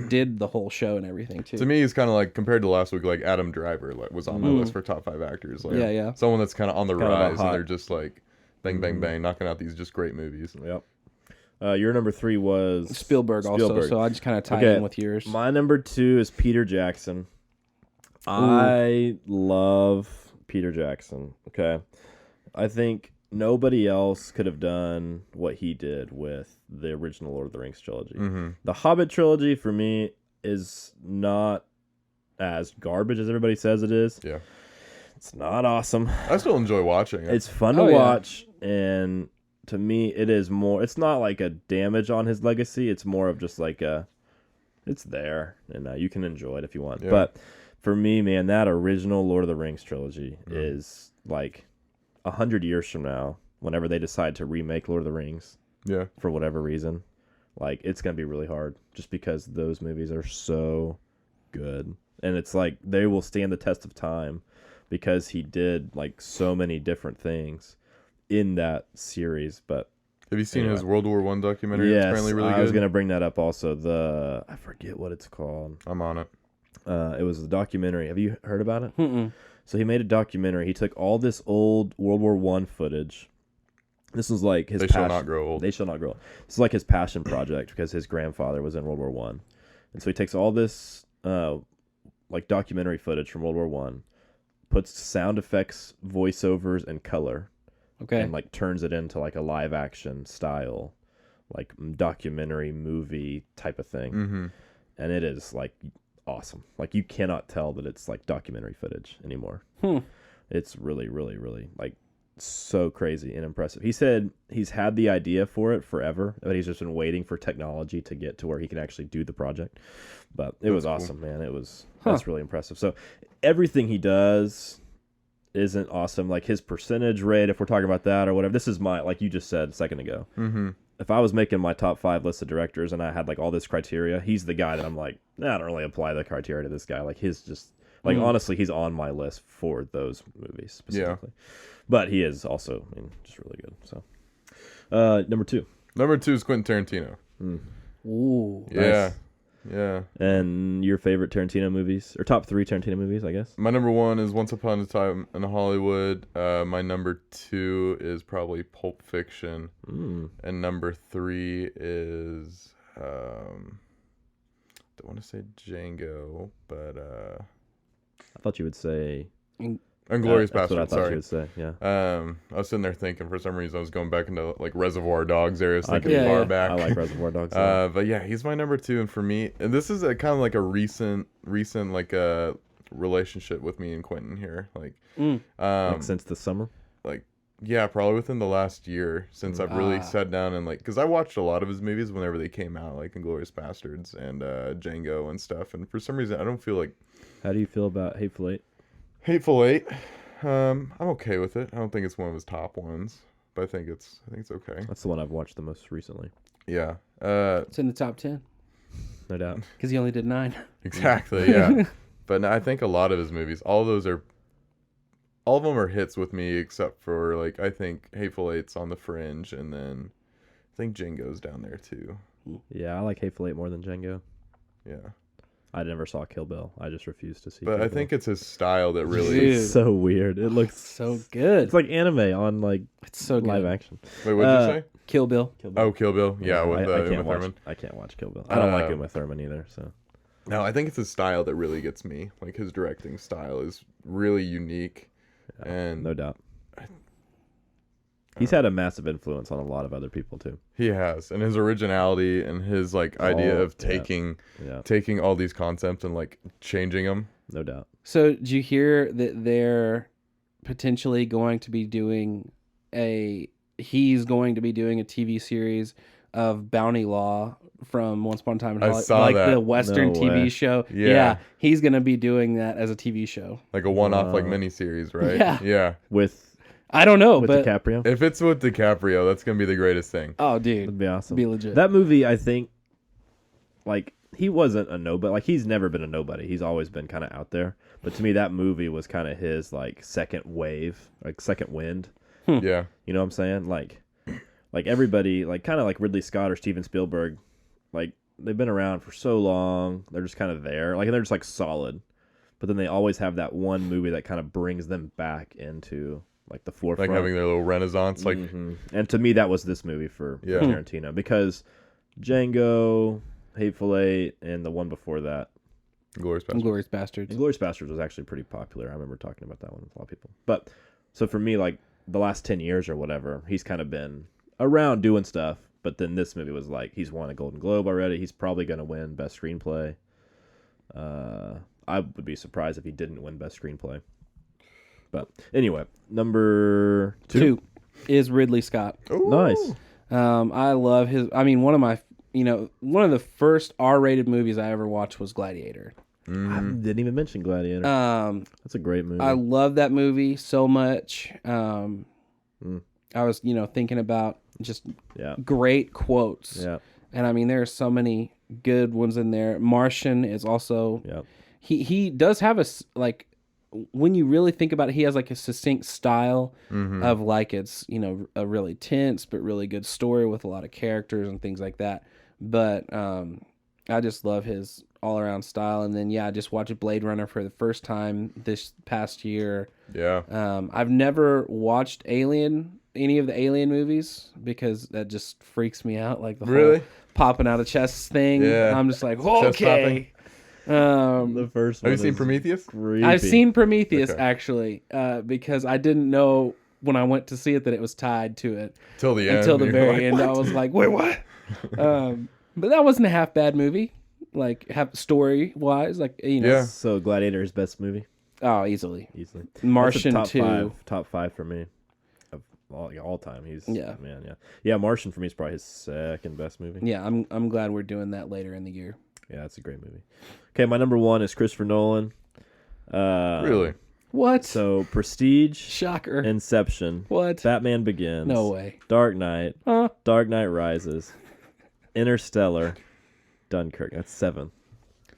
did the whole show and everything too. To me, he's kind of like compared to last week, like Adam Driver was on my list for top 5 actors. Like, yeah. Someone that's kind of on the rise, hot. and they're just like bang, bang, bang, knocking out these just great movies. Yep. Your number 3 was Spielberg also, so I just kind of tied in with yours. My number 2 is Peter Jackson. I love Peter Jackson. Okay. I think nobody else could have done what he did with the original Lord of the Rings trilogy. Mm-hmm. The Hobbit trilogy, for me, is not as garbage as everybody says it is. Yeah. It's not awesome. I still enjoy watching it. It's fun to watch, and to me, it is more... It's not like a damage on his legacy. It's more of just like a... It's there, and you can enjoy it if you want. Yeah. But for me, man, that original Lord of the Rings trilogy is like 100 years from now, whenever they decide to remake Lord of the Rings, for whatever reason, like it's gonna be really hard, just because those movies are so good, and it's like they will stand the test of time because he did like so many different things in that series. But have you seen his World War I documentary? Yes, it's apparently really good. I was gonna bring that up also. I forget what it's called. I'm on it. It was the documentary. Have you heard about it? Mm-mm. So he made a documentary. He took all this old World War I footage. This was like his passion. They Shall Not Grow Old. They Shall Not Grow Old. This is like his passion project because his grandfather was in World War I. And so he takes all this like documentary footage from World War I, puts sound effects, voiceovers, and color. Okay. And like turns it into like a live action style, like documentary movie type of thing. Mm-hmm. And it is like awesome. Like you cannot tell that it's like documentary footage anymore. It's really, really, really like so crazy and impressive. He said he's had the idea for it forever, but he's just been waiting for technology to get to where he can actually do the project. But it was awesome, man. It was that's really impressive. So everything he does isn't awesome. Like his percentage rate, if we're talking about that or whatever, this is my, like you just said a second ago. Mm-hmm. If I was making my top 5 list of directors and I had like all this criteria, he's the guy that I'm like, I don't really apply the criteria to this guy. Like his just like honestly, he's on my list for those movies specifically. Yeah. But he is also, I mean, just really good. So, number 2. Number 2 is Quentin Tarantino. Ooh, yeah. Nice. Yeah. And your favorite Tarantino movies, or top 3 Tarantino movies, I guess? My number 1 is Once Upon a Time in Hollywood. My number 2 is probably Pulp Fiction. And number 3 is don't want to say Django, but I thought you would say Inglourious that's what I Basterds. thought you Sorry. would say. Yeah. I was sitting there thinking, for some reason I was going back into like Reservoir Dogs areas, thinking Yeah, far yeah. back. I like Reservoir Dogs. Yeah. But yeah, he's my number 2, and for me, and this is a kind of like a recent like relationship with me and Quentin here, like Like since the summer. like yeah, probably within the last year since I've really sat down and like, because I watched a lot of his movies whenever they came out, like Inglourious Basterds and Django and stuff, and for some reason I don't feel like How do you feel about Hateful Eight? Hateful Eight. I'm okay with it. I don't think it's one of his top ones, but I think it's okay. That's the one I've watched the most recently. Yeah. It's in the top 10 No doubt. because he only did 9. Exactly. Yeah. But no, I think a lot of his movies, all of them are hits with me, except for like I think Hateful Eight's on the fringe, and then I think Django's down there too. Yeah, I like Hateful Eight more than Django. Yeah. I never saw Kill Bill. I just refused to see. But Kill I Bill. think it's his style that really. Dude. It's so weird. It looks So good. It's like anime on like It's so good. live action. Wait, what'd you say? Kill Bill. Kill Bill. Oh, Kill Bill. Yeah, with I can't Uma watch. Thurman. I can't watch Kill Bill. I don't like Um, Uma Thurman either. So No, I think it's his style that really gets me. Like his directing style is really unique, and no doubt. He's had a massive influence on a lot of other people too. he has, and his originality and his like idea of yeah. taking all these concepts and like changing them. No doubt. So, did you hear that they're potentially going to be doing he's going to be doing a TV series of Bounty Law from Once Upon a Time in I Hollywood, saw like that. the Western No TV way. show. Yeah. He's going to be doing that as a TV show. Like a one-off like Wow. miniseries, right? Yeah. Yeah. With I don't know, but DiCaprio, If it's with DiCaprio, that's gonna be the greatest thing. oh, that'd dude, be awesome. be legit. That movie, I think, like he wasn't a nobody. Like he's never been a nobody. He's always been kind of out there. But to me, that movie was kind of his like second wave, like second wind. Yeah. You know what I'm saying? Like everybody, like kind of like Ridley Scott or Steven Spielberg, like they've been around for so long. They're just kind of there. Like they're just like solid. But then they always have that one movie that kind of brings them back into like the forefront. Like having their little renaissance. Like And to me, that was this movie for Tarantino because Django, Hateful Eight, and the one before that, Glorious Bastards. Inglourious Bastards. Inglourious Basterds was actually pretty popular. I remember talking about that one with a lot of people. But so for me, like the last 10 years or whatever, he's kind of been around doing stuff. But then this movie was like, he's won a Golden Globe already. He's probably going to win Best Screenplay. I would be surprised if he didn't win Best Screenplay. But anyway, number 2. 2 is Ridley Scott. Ooh. Nice. I love his. I mean, one of the first R-rated movies I ever watched was Gladiator. I didn't even mention Gladiator. That's a great movie. I love that movie so much. I was, thinking about just yeah. great quotes. Yeah. And I mean, there are so many good ones in there. Martian is also. Yeah. He does have like. When you really think about it, he has like a succinct style of like it's a really tense but really good story with a lot of characters and things like that. But I just love his all around style. And then I just watched Blade Runner for the first time this past year. Yeah. I've never watched any of the Alien movies because that just freaks me out. Like the Really? whole popping out of chests thing. Yeah. I'm just like, Chest okay. The first one. Have you seen is Prometheus? creepy. I've seen Prometheus Okay. actually, because I didn't know when I went to see it that it was tied to it Till the end. until the You're very like, end. I was like, wait, what? But that wasn't a half bad movie, like story wise, like Yeah. So Gladiator is best movie Oh, easily. That's Martian a top 2. top five for me of all time. He's Yeah. man, yeah. Martian for me is probably his second best movie. Yeah, I'm glad we're doing that later in the year. Yeah, that's a great movie. Okay, my number 1 is Christopher Nolan. Really? What? So Prestige, Shocker. Inception, What? Batman Begins, No way. Dark Knight, Huh? Dark Knight Rises, Interstellar, Dunkirk. That's 7.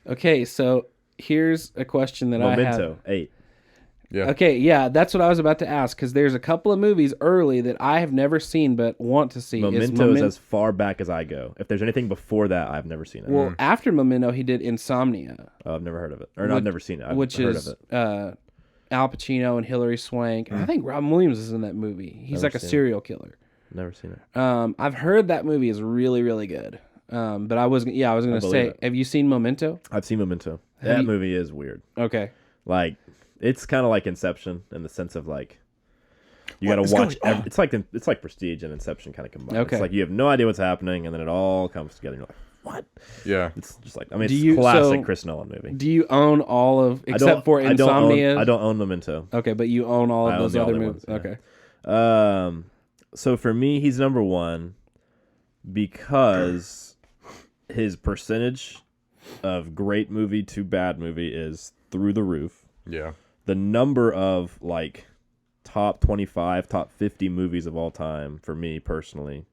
Okay, so here's a question that I have. Memento 8. Yeah. Okay, yeah, that's what I was about to ask, because there's a couple of movies early that I have never seen but want to see. Memento is as far back as I go. If there's anything before that, I've never seen it. Well, after Memento, he did Insomnia, Oh, I've never heard of it. Or no, I've never seen it. I've which heard is of it. Al Pacino and Hilary Swank. I think Robin Williams is in that movie. He's Never like a seen it. serial killer. Never seen it. I've heard that movie is really, really good. But I was going to believe say, it. have you seen Memento? I've seen Memento. Have That you- movie is weird. Okay. Like, it's kind of like Inception in the sense of like, you got What is to watch. going on? It's like Prestige and Inception kind of combined. Okay. It's like you have no idea what's happening, and then it all comes together. And you're like, what? Yeah. It's just like, I mean, Do it's you- classic so- Chris Nolan movie. Do you own all of, I except for Insomnia? I don't own Memento. Okay, but you own all I of own those the other other movies. ones, yeah. Okay. So for me, he's number one because his percentage of great movie to bad movie is through the roof. Yeah. The number of like top 25, top 50 movies of all time for me personally,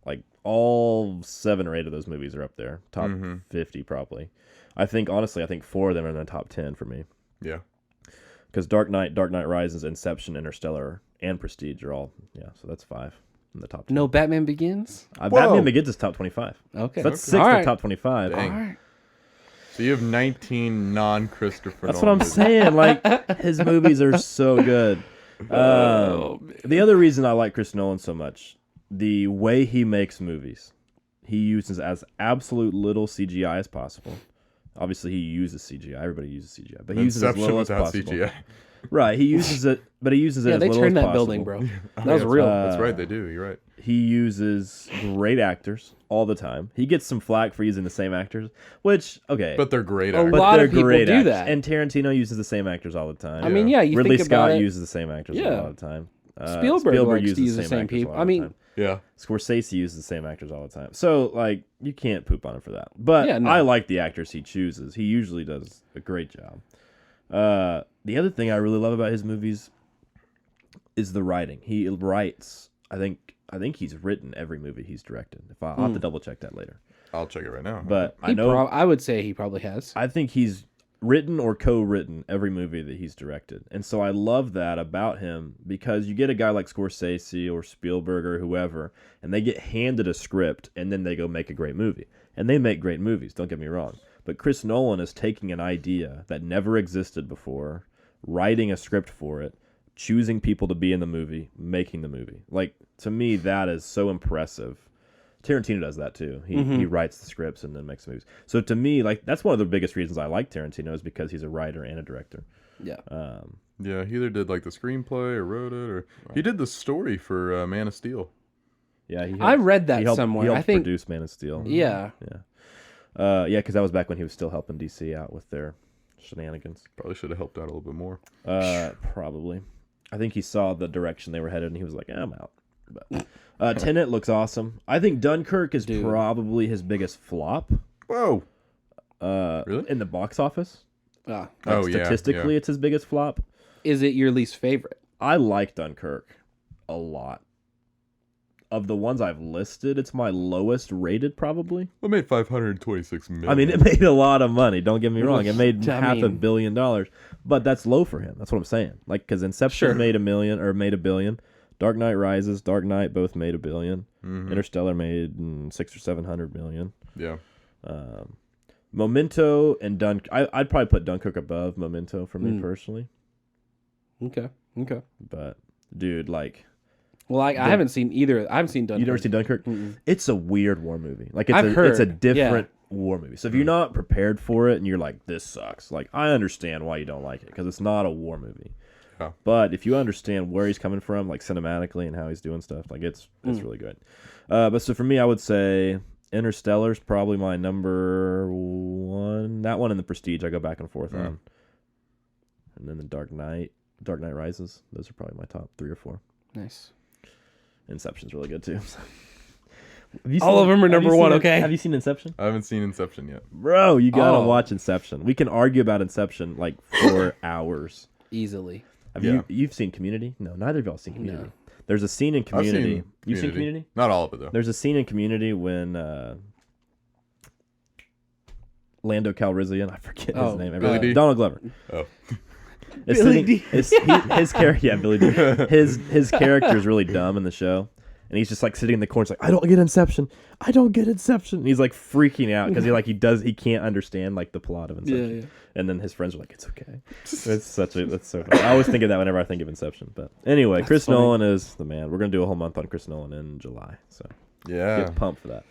like all 7 or 8 of those movies are up there. Top 50 probably. I think 4 of them are in the top 10 for me. Yeah. Because Dark Knight Rises, Inception, Interstellar, and Prestige are all, so that's 5 in the top 10. No Batman Begins? Batman Begins is top 25. Okay. So that's 6 All of right. the top 25. Dang. All right. So you have 19 non-Christopher That's Nolan what I'm movies. saying. Like, his movies are so good. The other reason I like Chris Nolan so much, the way he makes movies, he uses as absolute little CGI as possible. Obviously, he uses CGI. Everybody uses CGI, but he uses as Inception little as without possible. CGI. Right, he uses it, but he uses it Yeah, as they little turned as that possible. building, bro. That Yeah, was real. That's right, they do. You're right. He uses great actors all the time. He gets some flack for using the same actors, which, okay. But they're great A actors. But lot they're of people great do actors. that. And Tarantino uses the same actors all the time. I mean, yeah, you Ridley think Scott about it. uses the same actors a Yeah. lot of the time. Spielberg likes to use the actors same a people. lot I of the mean, time. Yeah. Scorsese uses the same actors all the time. So, like, you can't poop on him for that. But Yeah, no. I like the actors he chooses. He usually does a great job. The other thing I really love about his movies is the writing. He writes. I think he's written every movie he's directed. I'll have to double check that later. I'll check it right now. But I know I would say he probably has. I think he's written or co-written every movie that he's directed. And so I love that about him because you get a guy like Scorsese or Spielberg or whoever, and they get handed a script and then they go make a great movie. And they make great movies, don't get me wrong. But Chris Nolan is taking an idea that never existed before, writing a script for it, choosing people to be in the movie, making the movie. Like, to me, that is so impressive. Tarantino does that too. He writes the scripts and then makes movies. So to me, like, that's one of the biggest reasons I like Tarantino is because he's a writer and a director. Yeah. yeah, he either did like the screenplay or wrote it, or he did the story for Man of Steel. Yeah, he I read that he helped, somewhere. He helped I think produce Man of Steel. Yeah. Yeah, because that was back when he was still helping DC out with their shenanigans. Probably should have helped out a little bit more. Probably. I think he saw the direction they were headed and he was like, I'm out. But Tenet looks awesome. I think Dunkirk is probably his biggest flop. Whoa. Really? In the box office. Ah. Oh, yeah. Statistically, it's his biggest flop. Is it your least favorite? I like Dunkirk a lot. Of the ones I've listed, it's my lowest rated probably. It made $526 million. I mean, it made a lot of money. Don't get me wrong. It made I $500 mean- million, but that's low for him. That's what I'm saying. Like, because Inception made $1 billion. Dark Knight Rises, Dark Knight both made $1 billion. Interstellar made $600 or $700 million. Yeah. Memento and I'd probably put Dunkirk above Memento for me personally. Okay. But dude, like, Well, I haven't seen either. I haven't seen Dunkirk. you never seen Dunkirk? It's a weird war movie. Like, it's I've heard, it's a different war movie. So if you're not prepared for it and you're like, this sucks, like, I understand why you don't like it because it's not a war movie. Yeah. But if you understand where he's coming from, like cinematically and how he's doing stuff, like it's really good. But so for me, I would say Interstellar's probably my number one. That one and The Prestige, I go back and forth on. And then the Dark Knight Rises. Those are probably my top 3 or 4. Nice. Inception's really good too. All of them are number one, okay? Have you seen Inception? I haven't seen Inception yet. Bro, you gotta Oh. watch Inception. We can argue about Inception like for hours. Easily. You've seen Community? No, neither of y'all seen Community. No. There's a scene in Community. You've seen Community? Not all of it though. There's a scene in Community when Lando Calrissian, I forget his name. Billy D? Donald Glover. Oh. Billy D. His character, yeah, Billy D. His character is really dumb in the show, and he's just like sitting in the corner, like, I don't get Inception. And he's like freaking out because he can't understand like the plot of Inception. Yeah. And then his friends are like, it's okay. That's so funny. I always think of that whenever I think of Inception. But anyway, Chris Nolan is the man. We're gonna do a whole month on Chris Nolan in July, so get pumped for that.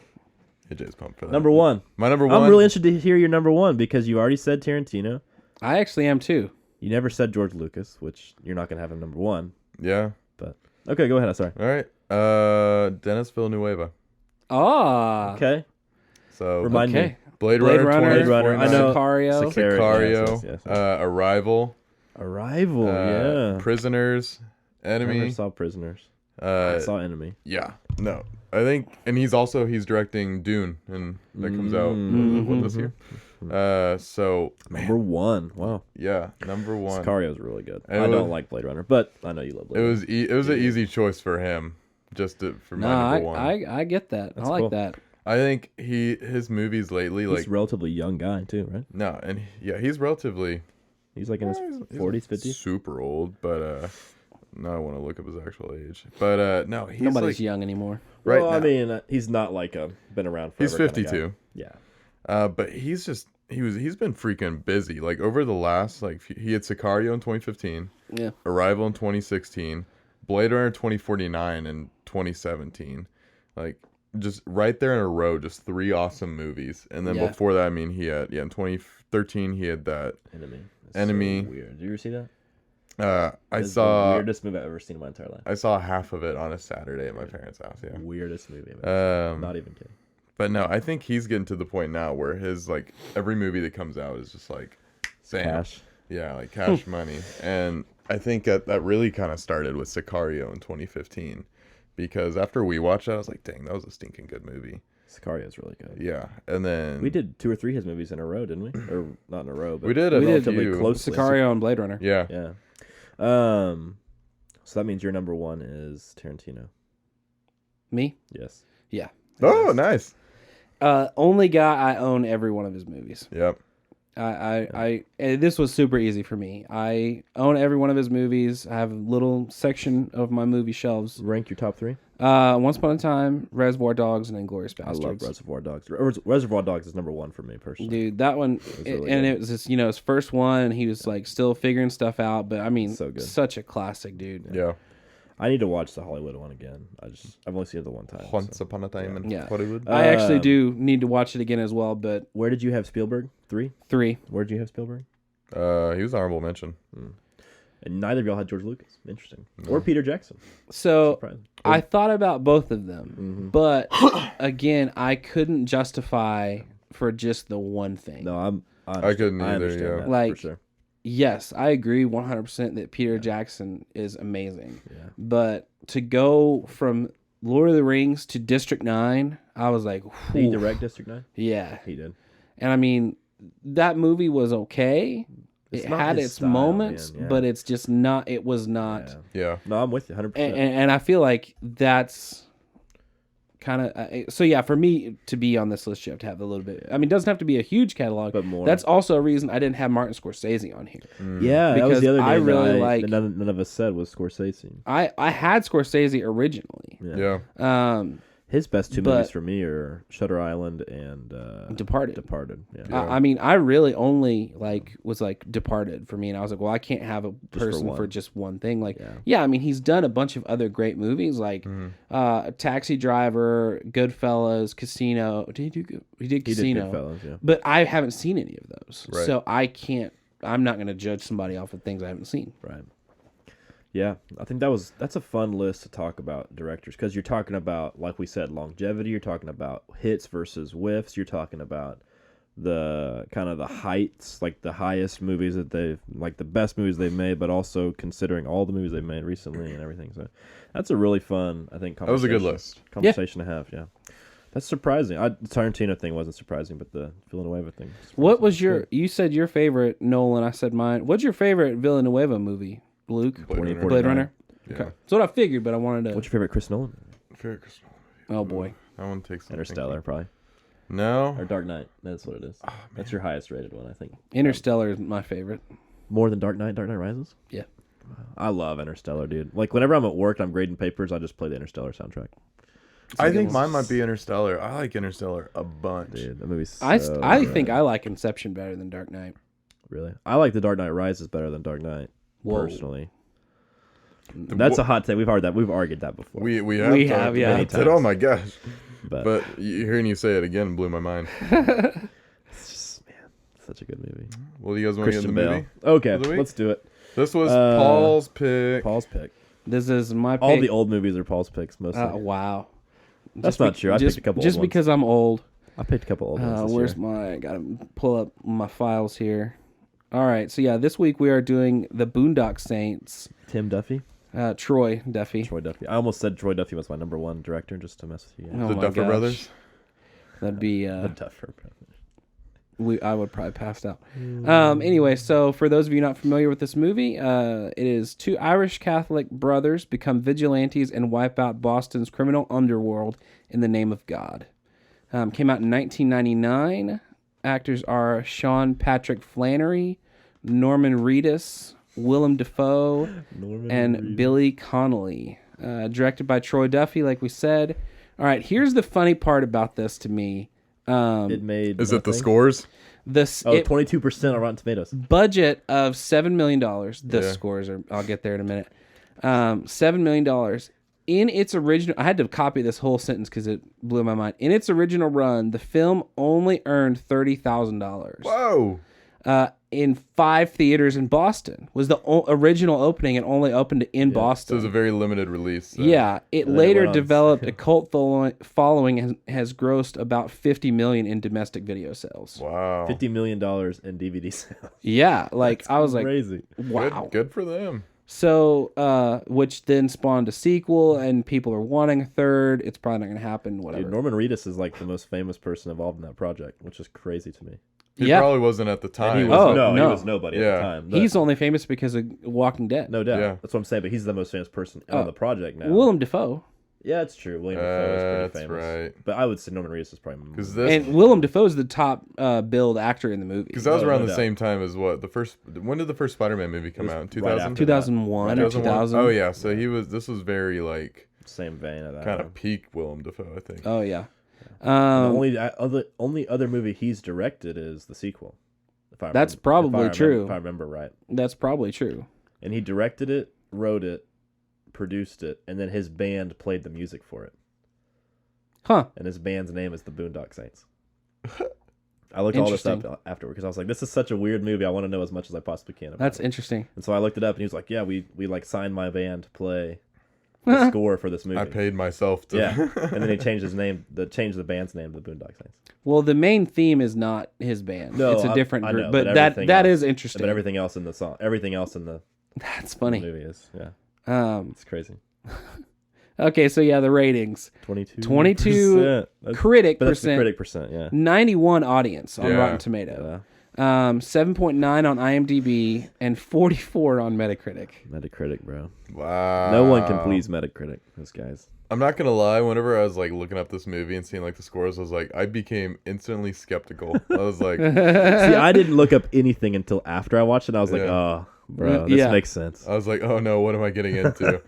AJ's pumped for that. Number one. My number one. I'm really interested to hear your number one because you already said Tarantino. I actually am too. You never said George Lucas, which you're not gonna have him number one. Yeah. But okay, go ahead. I'm sorry. All right. Dennis Villeneuve. Ah. Okay. So Remind me. Blade Runner. I know. Sicario. Yes. Arrival. Yeah. Prisoners. I Enemy. never saw Prisoners. I saw Enemy. Yeah. No. I think, and he's directing Dune, and that comes out this year. So Number one. Wow. yeah, number one. Sicario's really good. And I don't like Blade Runner, but I know you love Blade Runner. It was an easy choice for him, for my number one. I get that. That's I like cool. that. I think his movies lately, He's a relatively young guy too, right? no, and he's relatively He's like in his 40s, 50s. super old, but now I want to look up his actual age. But no, he's Nobody's like, young anymore. right well, now. I mean, he's not like been around forever. He's 52. Yeah. But he's been freaking busy. Like over the last he had Sicario in 2015, Yeah. Arrival in 2016, Blade Runner 2049 in 2017. Like just right there in a row, just 3 awesome movies. And then before that, I mean, he had in 2013 he had that Enemy. So weird. Did you ever see that? I It's saw the weirdest movie I've ever seen in my entire life. I saw half of it on a Saturday at my parents' house. Yeah. Weirdest movie I've ever seen. Not even kidding. But no, I think he's getting to the point now where his every movie that comes out is just like bam. Cash. Yeah, like cash money. And I think that really kind of started with Sicario in 2015. Because after we watched that, I was like, dang, that was a stinking good movie. Sicario's really good. Yeah. And then We did 2 or 3 of his movies in a row, didn't we? Or not in a row, but we did a relatively few. closely. Sicario and Blade Runner. Yeah. Yeah. So that means your number one is Tarantino. Me? Yes. Yeah. Oh, nice. Only guy I own every one of his movies. Yep. And this was super easy for me. I own every one of his movies. I have a little section of my movie shelves. Rank your top 3. Once Upon a Time, Reservoir Dogs, and Inglourious Bastards. I love Reservoir Dogs. Reservoir Dogs is number 1 for me personally. Dude, that one, really and good. it was just, his first one, and he was still figuring stuff out. But I mean, So good. such a classic, dude. Yeah. I need to watch the Hollywood one again. I've only seen it the one time. Once Upon a Time in Yeah. Hollywood. I actually do need to watch it again as well. But Where did you have Spielberg? 3? 3. Where did you have Spielberg? He was honorable mention. And neither of y'all had George Lucas. Interesting. Or Peter Jackson. So Surprising. I thought about both of them, but again, I couldn't justify for just the one thing. No, I couldn't either, understand yeah. that, Like, for sure. Yes, I agree 100% that Peter Jackson is amazing. Yeah. But to go from Lord of the Rings to District 9, I was like, Did he "Oof." direct District 9? Yeah. He did. And I mean, that movie was okay. It's It not had his its style, moments, man, yeah. but it's just not, it was not. Yeah. Yeah. No, I'm with you 100%. And I feel like that's kind of so yeah, for me to be on this list, you have to have a little bit. I mean, it doesn't have to be a huge catalog, But more. That's also a reason I didn't have Martin Scorsese on here. Yeah, that was Because the other name I really that like- that none of us said was Scorsese. I had Scorsese originally. Yeah. His best 2 But- movies for me are Shutter Island and Departed. Departed. Yeah. Yeah. I mean, I really only was Departed for me, and I was like, well, I can't have a person for one. just one thing. Like, Yeah. yeah, I mean, he's done a bunch of other great movies, like Taxi Driver, Goodfellas, Casino. Did he do? He did He Casino, did Goodfellas, yeah. but I haven't seen any of those, Right. so I can't. I'm not going to judge somebody off of things I haven't seen. Right. Yeah, I think that's a fun list to talk about directors because you're talking about, like we said, longevity. You're talking about hits versus whiffs. You're talking about the kind of the heights, like the highest movies that the best movies they've made, but also considering all the movies they've made recently and everything. So that's a really fun, I think, That was a good list. conversation to have. Yeah, that's surprising. The Tarantino thing wasn't surprising, but the Villanueva thing. What was you said your favorite Nolan? I said mine. What's your favorite Villanueva movie, Luke? Blade Blade Runner. Yeah. Okay, that's what I figured, but I wanted to. What's your favorite Chris Nolan? Favorite Chris Oh boy. That one takes some Interstellar, thinking. probably. No. Or Dark Knight. That's what it is. That's your highest rated one, I think. Interstellar is my favorite. More than Dark Knight? Dark Knight Rises? Yeah. I love Interstellar, dude. Like, whenever I'm at work and I'm grading papers, I just play the Interstellar soundtrack. I think mine might be Interstellar. I like Interstellar a bunch. Dude, that movie's so I good. think I like Inception better than Dark Knight. Really? I like The Dark Knight Rises better than Dark Knight, Whoa. personally. That's a hot take. We've argued that before. We We have have, yeah. many It, times. oh my gosh! But But hearing you say it again blew my mind. it's just, man, such a good movie. Well, do you guys want to get in Christian the Bale. movie? Okay, of the week? let's do it. This was Paul's pick. Paul's pick. This is my pick. All the old movies are Paul's picks, mostly. Wow. That's not true. I picked a couple Just old ones. because I'm old. I picked a couple old ones this Where's year. my... Gotta pull up my files here. All right. So, yeah, this week we are doing the Boondock Saints. Tim Duffy? Troy Duffy. Troy Duffy. I almost said Troy Duffy was my number one director just to mess with you guys. Oh The my Duffer gosh. Brothers. That'd be... The Duffer. I would probably pass out. Anyway, so for those of you not familiar with this movie, it is two Irish Catholic brothers become vigilantes and wipe out Boston's criminal underworld in the name of God. Came out in 1999. Actors are Sean Patrick Flannery, Norman Reedus, Willem Dafoe, and Billy Connolly. Directed by Troy Duffy, like we said. All right, here's the funny part about this to me. It made... Is it the nothing? scores? This 22% on Rotten Tomatoes. budget of $7 million. The Yeah. scores are... I'll get there in a minute. $7 million. In its original... I had to copy this whole sentence because it blew my mind. In its original run, the film only earned $30,000. Whoa! In 5 theaters in Boston. Was the original opening and only opened in So it Boston. was a very limited release. So. Yeah, it then it later went on. developed a cult following and has grossed about $50 million in domestic video sales. Wow. $50 million in DVD sales. Yeah, like I was like, Crazy. wow. Good for them. So, which then spawned a sequel, and people are wanting a third. It's probably not going to happen. Whatever. Dude, Norman Reedus is like the most famous person involved in that project, which is crazy to me. He Yeah. probably wasn't at the time. He was, Oh, he no. was nobody at Yeah. the time. He's only famous because of Walking Dead. no doubt. Yeah. That's what I'm saying, but he's the most famous person on the project now. Willem Dafoe. Yeah, it's true. William Dafoe is pretty That's famous. right. But I would say Norman Reedus is probably Because And Willem Dafoe is the top billed actor in the movie. that was No, around no the doubt. same time as what the first. When did the first Spider-Man movie come was out? right 2000. after. 2001 or 2000. Oh yeah, so he was. This was very like same vein of that. kind of peak Willem Dafoe, I think. Oh yeah. The only other movie he's directed is the sequel. If I That's remember- probably if I remember- true. If I remember right. That's probably true. And he directed it, wrote it, produced it, and then his band played the music for it. Huh. And his band's name is the Boondock Saints. I looked all this up Interesting. afterward because I was like, this is such a weird movie. I want to know as much as I possibly can about That's it. interesting. And so I looked it up, and he was like, yeah, we like signed my band to play the score for this movie. I paid myself to. Yeah. And then he changed his name, changed the band's name to the Boondock Saints. Well, the main theme is not his band. No, it's a different I group. know, but but that everything that else- is interesting. But everything else in the song, everything else in the That's funny. movie is, yeah, it's crazy. Okay, so yeah, the ratings. 22. 22 critic But that's the percent. critic percent, yeah. 91 audience on Yeah. Rotten Tomato. Yeah. 7.9 on IMDb and 44 on Metacritic. Metacritic, bro. Wow. No one can please Metacritic. Those guys. I'm not gonna lie. Whenever I was like looking up this movie and seeing like the scores, I was like, I became instantly skeptical. I was like, See, I didn't look up anything until after I watched it. I was like, Yeah. oh, bro, this Yeah. makes sense. oh no, what am I getting into?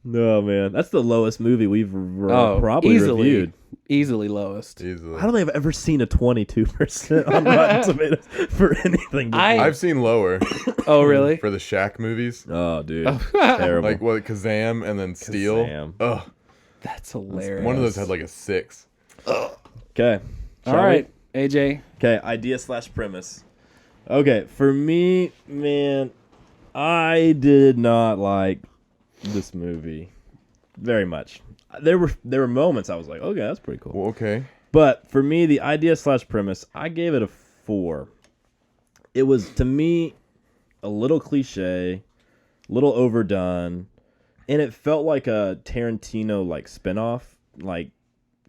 No, man. That's the lowest movie we've probably reviewed. Easily lowest. Easily. I don't think I've ever seen a 22% on Rotten Tomatoes for anything. I've seen lower Oh, really? for the Shaq movies, Oh, dude. Terrible. like what Kazam and then Steel. Kazam. Ugh, That's hilarious. one of those had like a 6. Okay. All right, AJ. Okay, idea/premise. Okay, for me, man, I did not like this movie very much. There were moments I was like, okay, that's pretty cool. Well, okay. But for me, the idea/premise, I gave it a 4. It was, to me, a little cliche, a little overdone, and it felt like a Tarantino like spinoff, like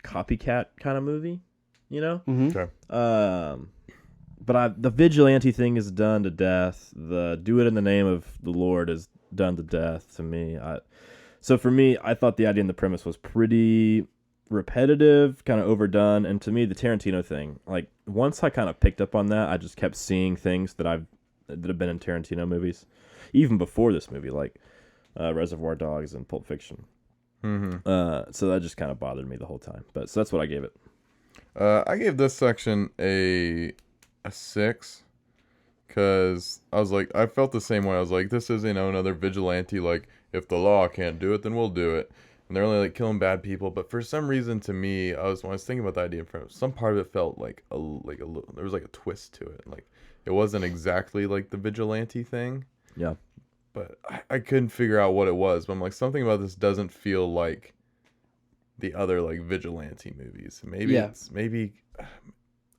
copycat kind of movie, you know? Okay. But the vigilante thing is done to death. The do it in the name of the Lord is done to death to me. So for me, I thought the idea and the premise was pretty repetitive, kind of overdone, and to me, the Tarantino thing, like once I kind of picked up on that, I just kept seeing things that I've that have been in Tarantino movies, even before this movie, like Reservoir Dogs and Pulp Fiction. Mm-hmm. So that just kind of bothered me the whole time. But so that's what I gave it. I gave this section a 6 because I was like, I felt the same way. I was like, this isn't another vigilante. Like, if the law can't do it, then we'll do it. And they're only like killing bad people. But for some reason, to me, when I was thinking about the idea, some part of it felt like a little. There was like a twist to it. Like it wasn't exactly like the vigilante thing. Yeah. But I couldn't figure out what it was. But I'm like, something about this doesn't feel like the other like vigilante movies. Maybe I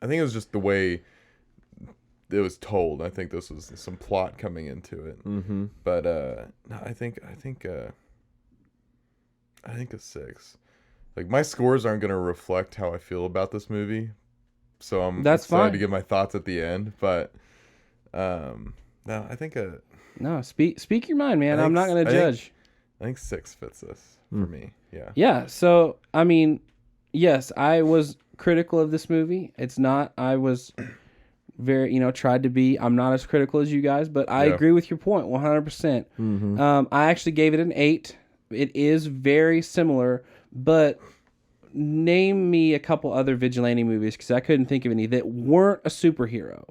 think it was just the way it was told. I think this was some plot coming into it. Mm-hmm. But no, I think a 6. Like my scores aren't gonna reflect how I feel about this movie, so I'm That's excited fine to give my thoughts at the end. But no, I think No, speak your mind, man. I I'm think not going to I think- judge. I think 6 fits this for me. Yeah. Yeah, so, I mean, yes, I was critical of this movie. It's not, I was very, tried to be, I'm not as critical as you guys, but I agree with your point 100%. Mm-hmm. I actually gave it an 8. It is very similar, but name me a couple other vigilante movies, because I couldn't think of any that weren't a superhero.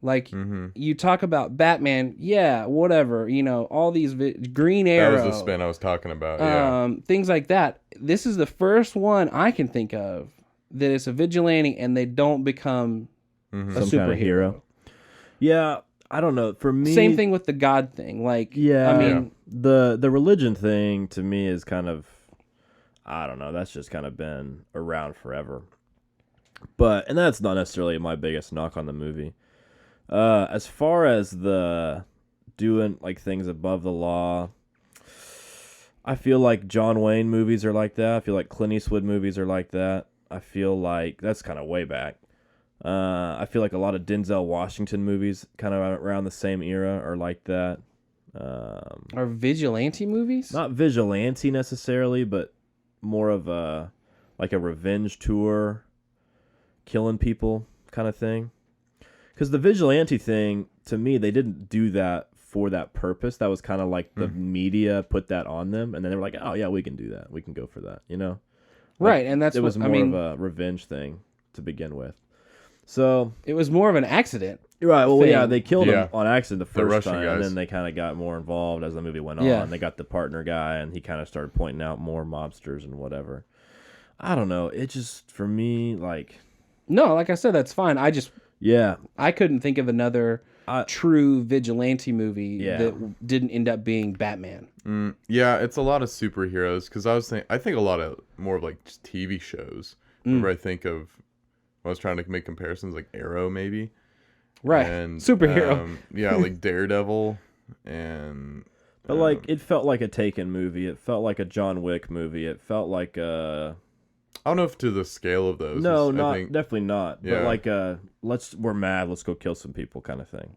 Like, you talk about Batman, yeah, whatever, all these Green Arrow. That was the spin I was talking about. Yeah. Things like that. This is the first one I can think of that is a vigilante and they don't become a Some superhero. kind of hero. Yeah, I don't know. For me, Same thing with the God thing. Like, yeah, I mean, the religion thing to me is kind of, I don't know. That's just kind of been around forever. And that's not necessarily my biggest knock on the movie. As far as the doing like things above the law, I feel like John Wayne movies are like that. I feel like Clint Eastwood movies are like that. I feel like that's kind of way back. I feel like a lot of Denzel Washington movies kind of around the same era are like that. are vigilante movies? Not vigilante necessarily, but more of a revenge tour, killing people kind of thing. Because the vigilante thing, to me, they didn't do that for that purpose. That was kind of like the media put that on them, and then they were like, "Oh yeah, we can do that. We can go for that." Right, and that's it was what, more of a revenge thing to begin with. So it was more of an accident. right, well, thing. yeah, they killed him on accident the first Russian time, guys. and then they kind of got more involved as the movie went Yeah. on. They got the partner guy, and he kind of started pointing out more mobsters and whatever. I don't know. It just for me like No, like I said, that's fine. yeah. I couldn't think of another true vigilante movie Yeah. that didn't end up being Batman. Yeah, it's a lot of superheroes because I think a lot of more of like just TV shows. Whenever I think of, I was trying to make comparisons like Arrow maybe, Right, and superhero. yeah, like Daredevil, and But like it felt like a Taken movie. It felt like a John Wick movie. It felt like a I don't know if to the scale of those. no, I think, definitely not. Yeah. But like we're mad, let's go kill some people kind of thing.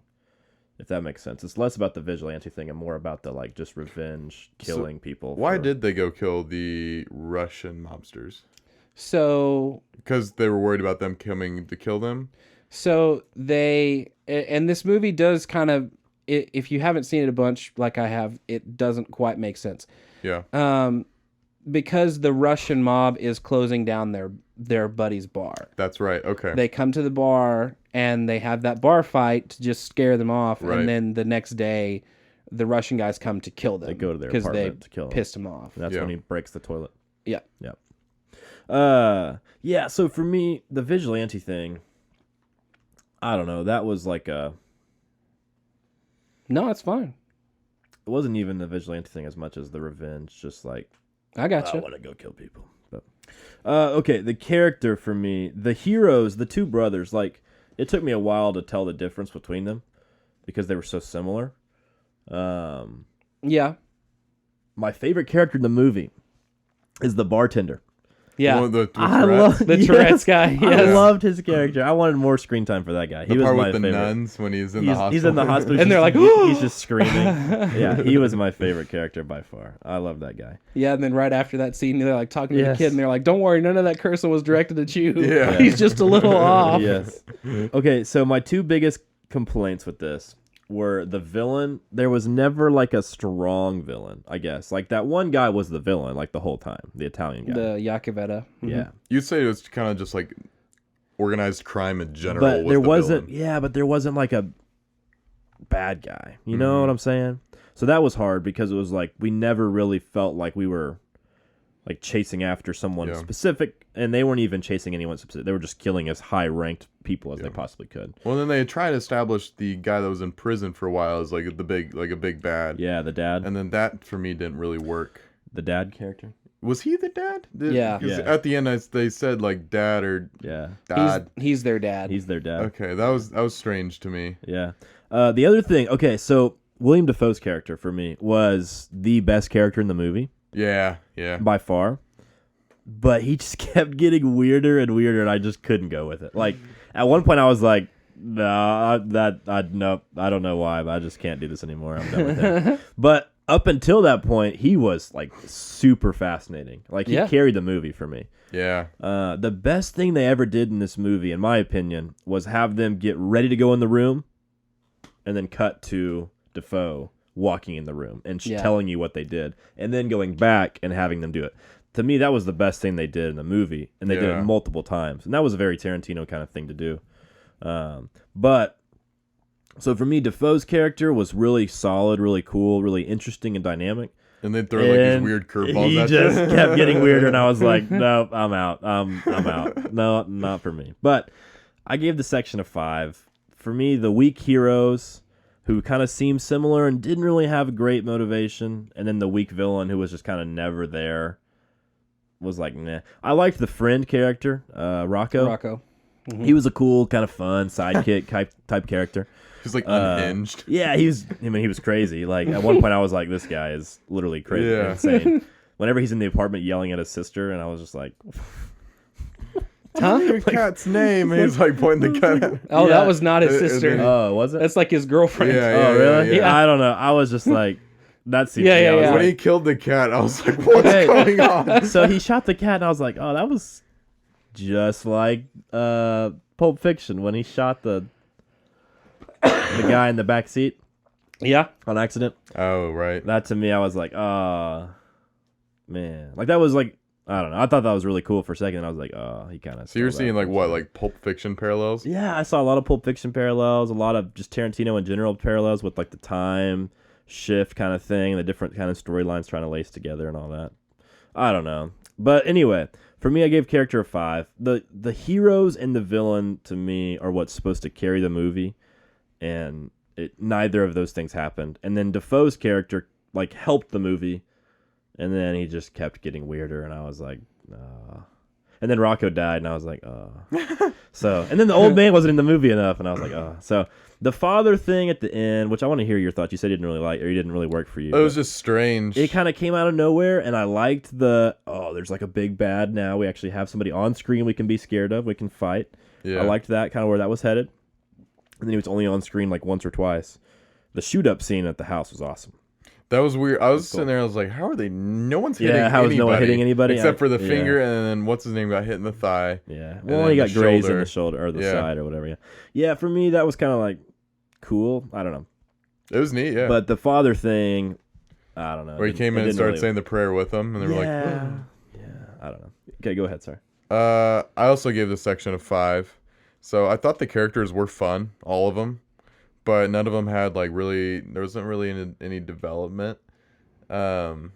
If that makes sense. It's less about the vigilante thing and more about the like just revenge killing people. Why did they go kill the Russian mobsters? So Because they were worried about them coming to kill them. So and this movie does kind of, if you haven't seen it a bunch like I have, it doesn't quite make sense. Yeah. Because the Russian mob is closing down their buddy's bar. That's right. Okay. They come to the bar and they have that bar fight to just scare them off, Right. and then the next day, the Russian guys come to kill them. They go to their because they apartment to kill them. pissed him off. And that's when he breaks the toilet. Yeah. Yep. Yeah, so for me, the vigilante thing, I don't know, that was like it No, it's fine. wasn't even the vigilante thing as much as the revenge, just like I got I you. want to go kill people. But okay, the character for me, the heroes, the two brothers, like it took me a while to tell the difference between them because they were so similar. Yeah. My favorite character in the movie is the bartender. Yeah. One of the I Tourette's? love The Tourette's guy. I Yes. loved his character. I wanted more screen time for that guy. He The was part my with the favorite. nuns when he's in the hospital. He's in the hospital, And they're like, he's just screaming. Yeah, he was my favorite character by far. I love that guy. Yeah, and then right after that scene, they're like talking to Yes. the kid, and they're like, "Don't worry, none of that cursing was directed at you. Yeah. He's just a little off." Yes. Okay, so my two biggest complaints with this. were the villain. There was never like a strong villain, I guess. Like that one guy was the villain like the whole time, the Italian guy. The Yakavetta. Yeah. You'd say it was kind of just like organized crime in general. But there wasn't, villain. yeah, but there wasn't like a bad guy. You know what I'm saying? So that was hard because it was like we never really felt like we were like chasing after someone specific, and they weren't even chasing anyone specific. They were just killing as high-ranked people as they possibly could. Well, then they tried to establish the guy that was in prison for a while as like a big bad. Yeah, the dad. And then that for me didn't really work. The dad character. Was he the dad? Yeah. 'Cause at the end, they said like dad or dad. He's their dad. He's their dad. Okay, that was strange to me. Yeah. The other thing. Okay, so William Dafoe's character for me was the best character in the movie. Yeah. By far. But he just kept getting weirder and weirder, and I just couldn't go with it. Like at one point, I was like, "No, I don't know why, but I just can't do this anymore. I'm done with him." But up until that point, he was like super fascinating. Like he carried the movie for me. Yeah. The best thing they ever did in this movie, in my opinion, was have them get ready to go in the room, and then cut to Dafoe walking in the room and telling you what they did, and then going back and having them do it. To me, that was the best thing they did in the movie, and they did it multiple times, and that was a very Tarantino kind of thing to do. But so for me, Dafoe's character was really solid, really cool, really interesting and dynamic. And they'd throw like these weird curveballs He at just you. kept getting weirder, and I was like, "Nope, I'm out. I'm out. No, not for me." But I gave the section a 5. For me, the weak heroes who kind of seemed similar and didn't really have a great motivation, and then the weak villain who was just kind of never there was like, nah. I liked the friend character, Rocco. Mm-hmm. He was a cool, kind of fun sidekick type character. He's like unhinged. Yeah, he was crazy. Like at one point, I was like, "This guy is literally crazy, insane." Whenever he's in the apartment yelling at his sister, and I was just like, "Huh? Your cat's name?" And he's like pointing the cat at. Oh, that was not his sister. Oh, was it? That's like his girlfriend. Oh, really? Yeah. I don't know. I was just like, that seems. Yeah. When he killed the cat, I was like, "What's going on?" So he shot the cat, and I was like, "Oh, that was just like Pulp Fiction when he shot the guy in the back seat." Yeah. On accident. Oh, right. That to me, I was like, "Oh, man!" Like that was like, I don't know. I thought that was really cool for a second. And I was like, "Oh, he kind of." So you're seeing like what, like Pulp Fiction parallels? Yeah, I saw a lot of Pulp Fiction parallels, a lot of just Tarantino in general parallels with like the time shift kind of thing, the different kind of storylines trying to lace together and all that. I don't know, but anyway, for me, I gave character a 5. The heroes and the villain to me are what's supposed to carry the movie, and neither of those things happened. And then Dafoe's character like helped the movie, and then he just kept getting weirder, and I was like, and then Rocco died, and I was like, So, and then the old man wasn't in the movie enough, and I was like, So the father thing at the end, which I want to hear your thoughts. You said you didn't really like, or you didn't really work for you. It was just strange. It kind of came out of nowhere, and I liked there's like a big bad now. We actually have somebody on screen we can be scared of. We can fight. Yeah. I liked that, kind of where that was headed. And then he was only on screen like once or twice. The shoot-up scene at the house was awesome. That was weird. I was sitting there, I was like, how are they? No one's hitting anybody. How is no one hitting anybody? Except for the finger, and then what's his name got hit in the thigh. Yeah. Well, he got grazed in the shoulder, or the side, or whatever, Yeah, for me, that was kind of like cool. I don't know. It was neat, yeah. But the father thing, I don't know. Where he came in and started saying the prayer with them, and they were like, oh. Yeah, I don't know. Okay, go ahead, sorry. I also gave this section a 5. So I thought the characters were fun, all of them. But none of them had like there wasn't really any development. Because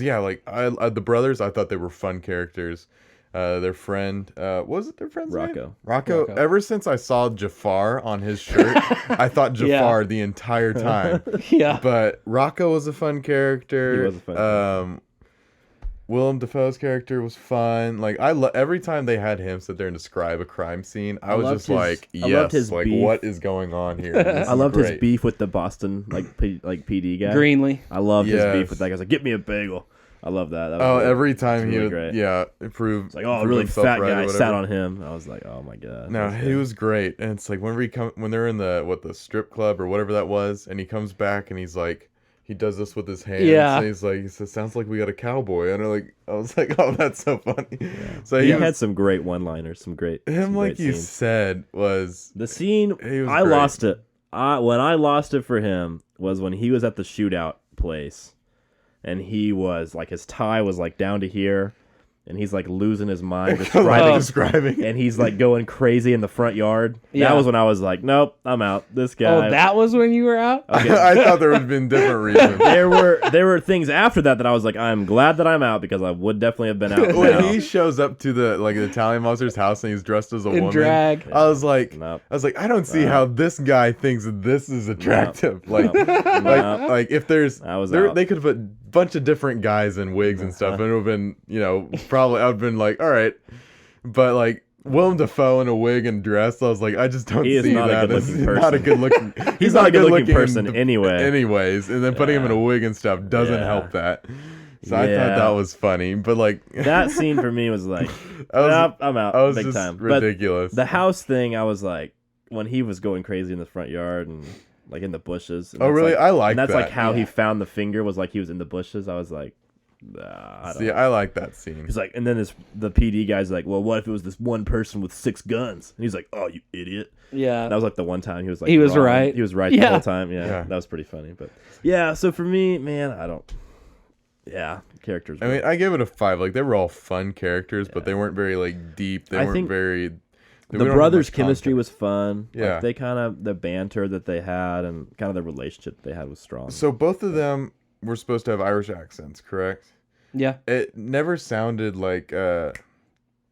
like the brothers, I thought they were fun characters. Their friend, what was it their friend's name? Rocco. Ever since I saw Jafar on his shirt, I thought Jafar the entire time. Yeah. But Rocco was a fun character. He was a fun character. Willem Dafoe's character was fun. Like every time they had him sit there and describe a crime scene, I was just like, yes, like beef. What is going on here? I loved his beef with the Boston like PD guy. Greenlee. I loved his beef with that guy. I was like, get me a bagel. I love that. Every time he would, great. improve. It's like, a really fat guy sat on him. I was like, oh my god. No, he was great. And it's like when they're in the strip club or whatever that was, and he comes back and he's like, he does this with his hands. Yeah. And he says, sounds like we got a cowboy. And I was like, oh, that's so funny. Yeah. So he had some great one-liners, some great. Him, some like great you scenes. said, was the scene. I lost it. when I lost it for him was when he was at the shootout place, and he was like his tie was like down to here. And he's like losing his mind describing, and he's like going crazy in the front yard. Yeah. That was when I was like, nope, I'm out. This guy. Oh, that was when you were out? Okay. I thought there would have been different reasons. There were things after that I was like, I'm glad that I'm out because I would definitely have been out. When he shows up to the Italian monster's house and he's dressed as a woman, drag. I was like, Nope. I don't see how this guy thinks this is attractive. Nope. Like if there's out. they could have put a bunch of different guys in wigs and stuff, and it would have been, probably I would have been like, all right, but like Willem Dafoe in a wig and dress, I was like, I just don't see that. Not a good looking. He's not a good looking person anyway. Anyways, and then putting him in a wig and stuff doesn't help that. So I thought that was funny, but like that scene for me was like, nope, I'm out. I was big just time. ridiculous. But the house thing, I was like, when he was going crazy in the front yard and like in the bushes. And oh really? Like, I like and that's that. like how he found the finger was like he was in the bushes. I was like, I like that scene. He's like, and then the PD guy's like, well, what if it was this one person with 6 guns? And he's like, oh, you idiot. Yeah. That was like the one time he was like, he was wrong. right. He was right the whole time. Yeah, that was pretty funny. But yeah, so for me, man, characters. I mean, I give it a 5. Like they were all fun characters, but they weren't very like deep. They weren't very. The brothers' chemistry was fun. Yeah, like, the banter that they had and kind of the relationship they had was strong. So both of them were supposed to have Irish accents, correct? Yeah. It never sounded like the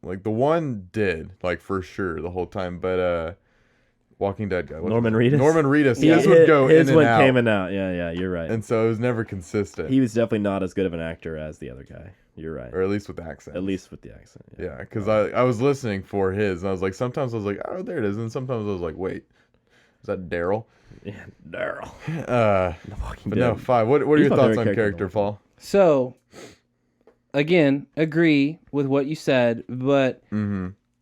one did, like for sure the whole time, but Walking Dead guy. Norman Reedus. Norman Reedus. His would go in and out. His one came in out. Yeah, you're right. And so it was never consistent. He was definitely not as good of an actor as the other guy. You're right. Or at least with the accent. At least with the accent. Yeah, because I was listening for his, and I was like, sometimes I was like, oh, there it is, and sometimes I was like, wait, is that Daryl? Yeah, Daryl. But no, 5. What are your thoughts on character fall? So, again, agree with what you said, but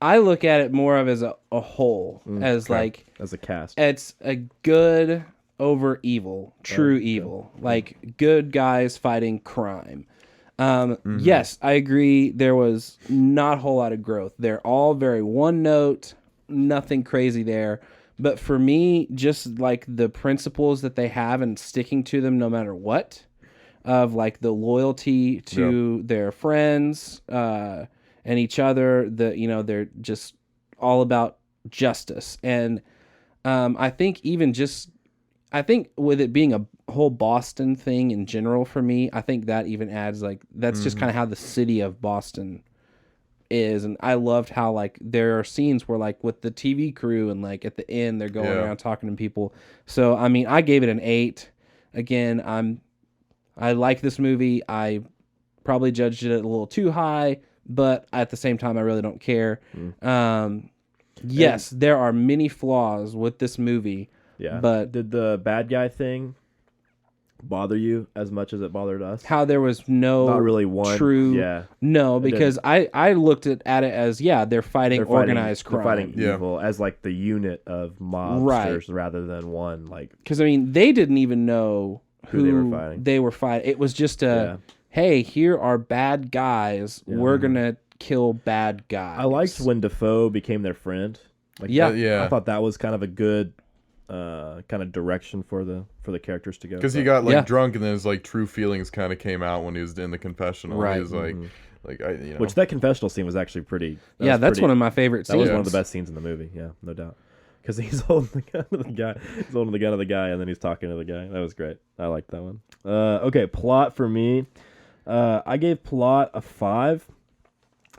I look at it more of as a whole, as like as a cast. It's a good over evil, true evil, like good guys fighting crime. Yes, I agree. There was not a whole lot of growth. They're all very one note, nothing crazy there. But for me, just like the principles that they have and sticking to them no matter what, of like the loyalty to their friends and each other, they're just all about justice. And I think with it being a whole Boston thing in general for me, I think that even adds like that's just kind of how the city of Boston is. And I loved how like there are scenes where like with the TV crew and like at the end they're going around talking to people. So I mean, I gave it an 8. Again, I like this movie. I probably judged it a little too high, but at the same time I really don't care. Yes, there are many flaws with this movie. Yeah. But did the bad guy thing bother you as much as it bothered us? How there was not really one true. Yeah. No, because I looked at it as they're fighting organized crime. They're fighting evil as like the unit of mobsters rather than one like. Because I mean, they didn't even know who they were fighting. It was just hey, here are bad guys. Yeah. We're gonna kill bad guys. I liked when Dafoe became their friend. Like I thought that was kind of a good kind of direction for the characters to go. Because he got like drunk, and then his like true feelings kind of came out when he was in the confessional. Right. He was like, which that confessional scene was actually pretty. That's one of my favorite scenes. That was one of the best scenes in the movie. Yeah, no doubt. Because he's holding the gun to the guy. He's holding the gun to the guy, and then he's talking to the guy. That was great. I liked that one. Okay, plot for me. I gave plot a 5.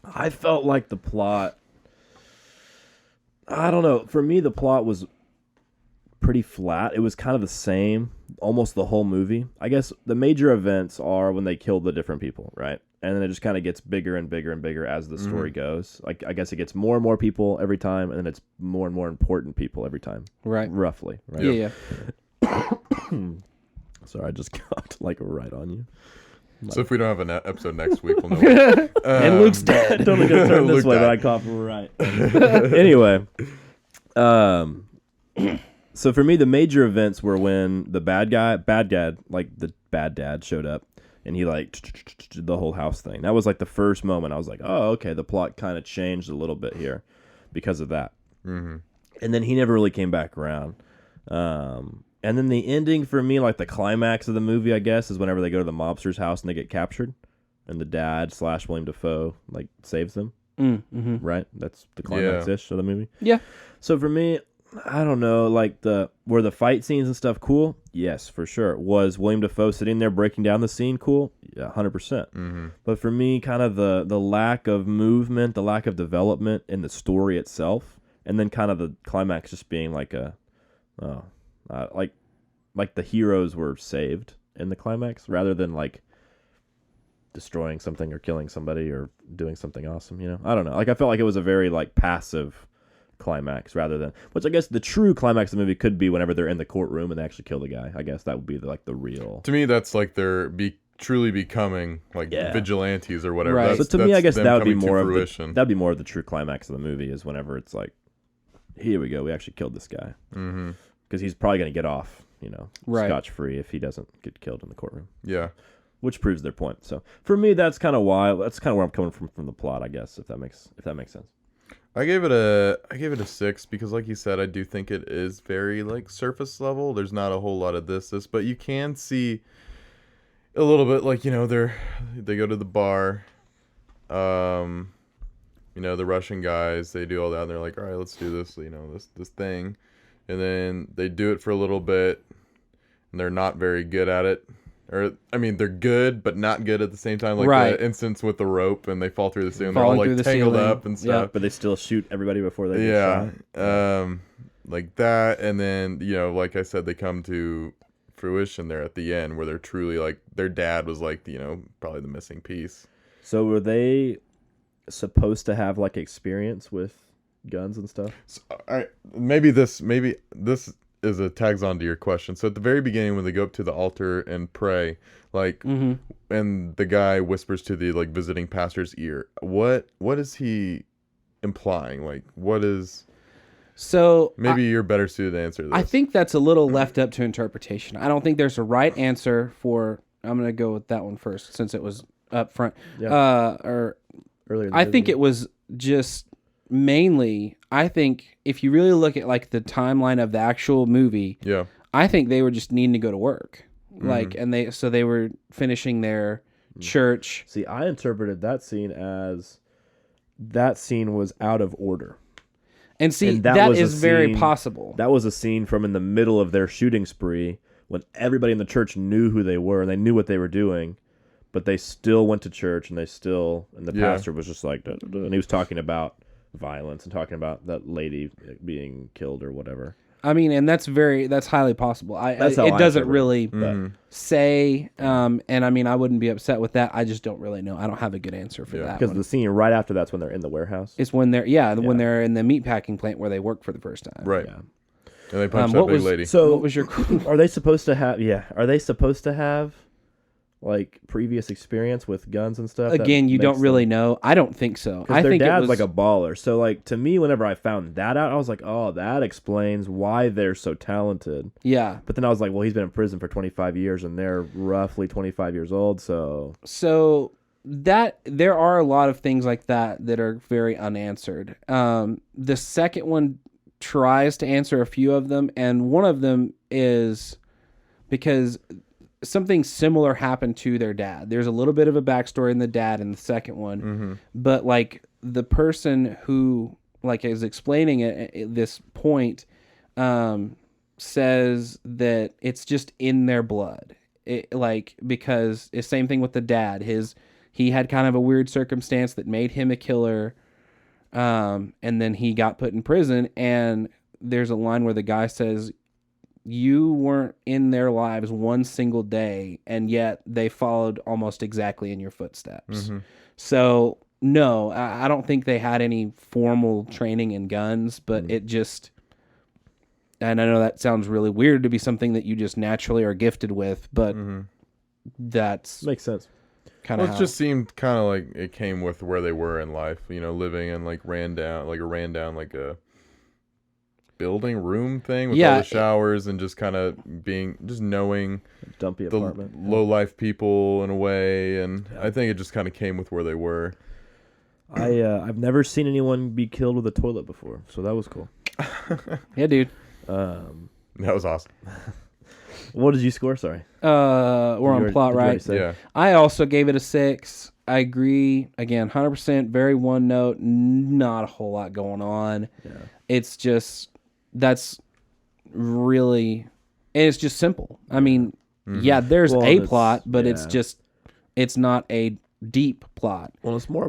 I felt like the plot. I don't know. For me, the plot was pretty flat. It was kind of the same almost the whole movie. I guess the major events are when they kill the different people, right? And then it just kind of gets bigger and bigger and bigger as the story goes. Like I guess it gets more and more people every time, and then it's more and more important people every time. Right. Roughly. Right? Yeah. Sorry, I just got like right on you. So if we don't have an episode next week, we'll know. And Luke's dead. Totally gonna turn this way, but I caught him right. Anyway, so for me, the major events were when the bad dad showed up, and he like the whole house thing. That was like the first moment I was like, oh, okay, the plot kind of changed a little bit here because of that. Mm-hmm. And then he never really came back around. And then the ending for me, like the climax of the movie, I guess, is whenever they go to the mobster's house and they get captured, and the dad / William Dafoe like saves them. Mm-hmm. Right, that's the climax-ish of the movie. Yeah. So for me, I don't know, like were the fight scenes and stuff cool? Yes, for sure. Was William Dafoe sitting there breaking down the scene cool? Yeah, 100%. Mm-hmm. But for me, kind of the lack of movement, the lack of development in the story itself, and then kind of the climax just being like like the heroes were saved in the climax rather than like destroying something or killing somebody or doing something awesome, you know? I don't know. Like I felt like it was a very like passive climax rather than, which I guess the true climax of the movie could be whenever they're in the courtroom and they actually kill the guy. I guess that would be the real. To me, that's like they're truly becoming like vigilantes or whatever. Right. But to me, I guess that would be more of fruition. that'd be more of the true climax of the movie is whenever it's like, here we go, we actually killed this guy. Because he's probably going to get off, you know, scotch-free if he doesn't get killed in the courtroom. Yeah. Which proves their point. So for me, that's kind of where I'm coming from the plot, I guess, if that makes sense. I gave it a 6 because, like you said, I do think it is very like surface level. There's not a whole lot of this, but you can see a little bit, like, you know, they go to the bar, you know, the Russian guys, they do all that, and they're like, all right, let's do this, you know, this thing, and then they do it for a little bit, and they're not very good at it. Or, I mean, they're good, but not good at the same time. Like the instance with the rope, and they fall through the ceiling. They're all like tangled up and stuff. Yeah, but they still shoot everybody before they get shot. Like that. And then, you know, like I said, they come to fruition there at the end where they're truly like, their dad was like, you know, probably the missing piece. So were they supposed to have like experience with guns and stuff? So, maybe this is a tags on to your question. So at the very beginning when they go up to the altar and pray, like, and the guy whispers to the like visiting pastor's ear, what is he implying? Like, what is... So maybe you're better suited to answer this. I think that's a little left up to interpretation. I don't think there's a right answer for... I'm going to go with that one first since it was up front. Yeah. Or earlier. I think it was just... Mainly, I think if you really look at like the timeline of the actual movie, I think they were just needing to go to work, like, and they were finishing their church. See, I interpreted that scene as that scene was out of order, and that is very possible. That was a scene from in the middle of their shooting spree when everybody in the church knew who they were and they knew what they were doing, but they still went to church and the pastor was just like, and he was talking about violence and talking about that lady being killed or whatever. I mean, and that's highly possible. It doesn't really say, and I mean, I wouldn't be upset with that. I just don't really know. I don't have a good answer for that. Because the scene right after that's when they're in the warehouse. It's when when they're in the meatpacking plant where they work for the first time. Right. Yeah. And they punch that big lady. So what was your? Are they supposed to have? Yeah. Are they supposed to have like previous experience with guns and stuff? Again, you don't really know. I don't think so. I think their dad's like a baller. So like to me, whenever I found that out, I was like, oh, that explains why they're so talented. Yeah. But then I was like, well, he's been in prison for 25 years and they're roughly 25 years old. So that there are a lot of things like that are very unanswered. The second one tries to answer a few of them, and one of them is because something similar happened to their dad. There's a little bit of a backstory in the dad in the second one, but like the person who like is explaining it at this point says that it's just in their blood. Because it's same thing with the dad. He had kind of a weird circumstance that made him a killer, and then he got put in prison. And there's a line where the guy says, you weren't in their lives one single day, and yet they followed almost exactly in your footsteps. So, no, I don't think they had any formal training in guns, but it just... And I know that sounds really weird to be something that you just naturally are gifted with, but that's... Makes sense. It just seemed kind of like it came with where they were in life, you know, living in like a building room thing with all the showers and just kind of knowing dumpy the apartment, low life people in a way, and I think it just kind of came with where they were. I've never seen anyone be killed with a toilet before, so that was cool. Yeah, dude. That was awesome. What did you score? Sorry. We're on plot, right? Yeah. I also gave it a 6. I agree. Again, 100%, very one note, not a whole lot going on. Yeah. It's just, that's really, and it's just simple. I mean, yeah, there's a plot, but it's not a deep plot. Well, it's more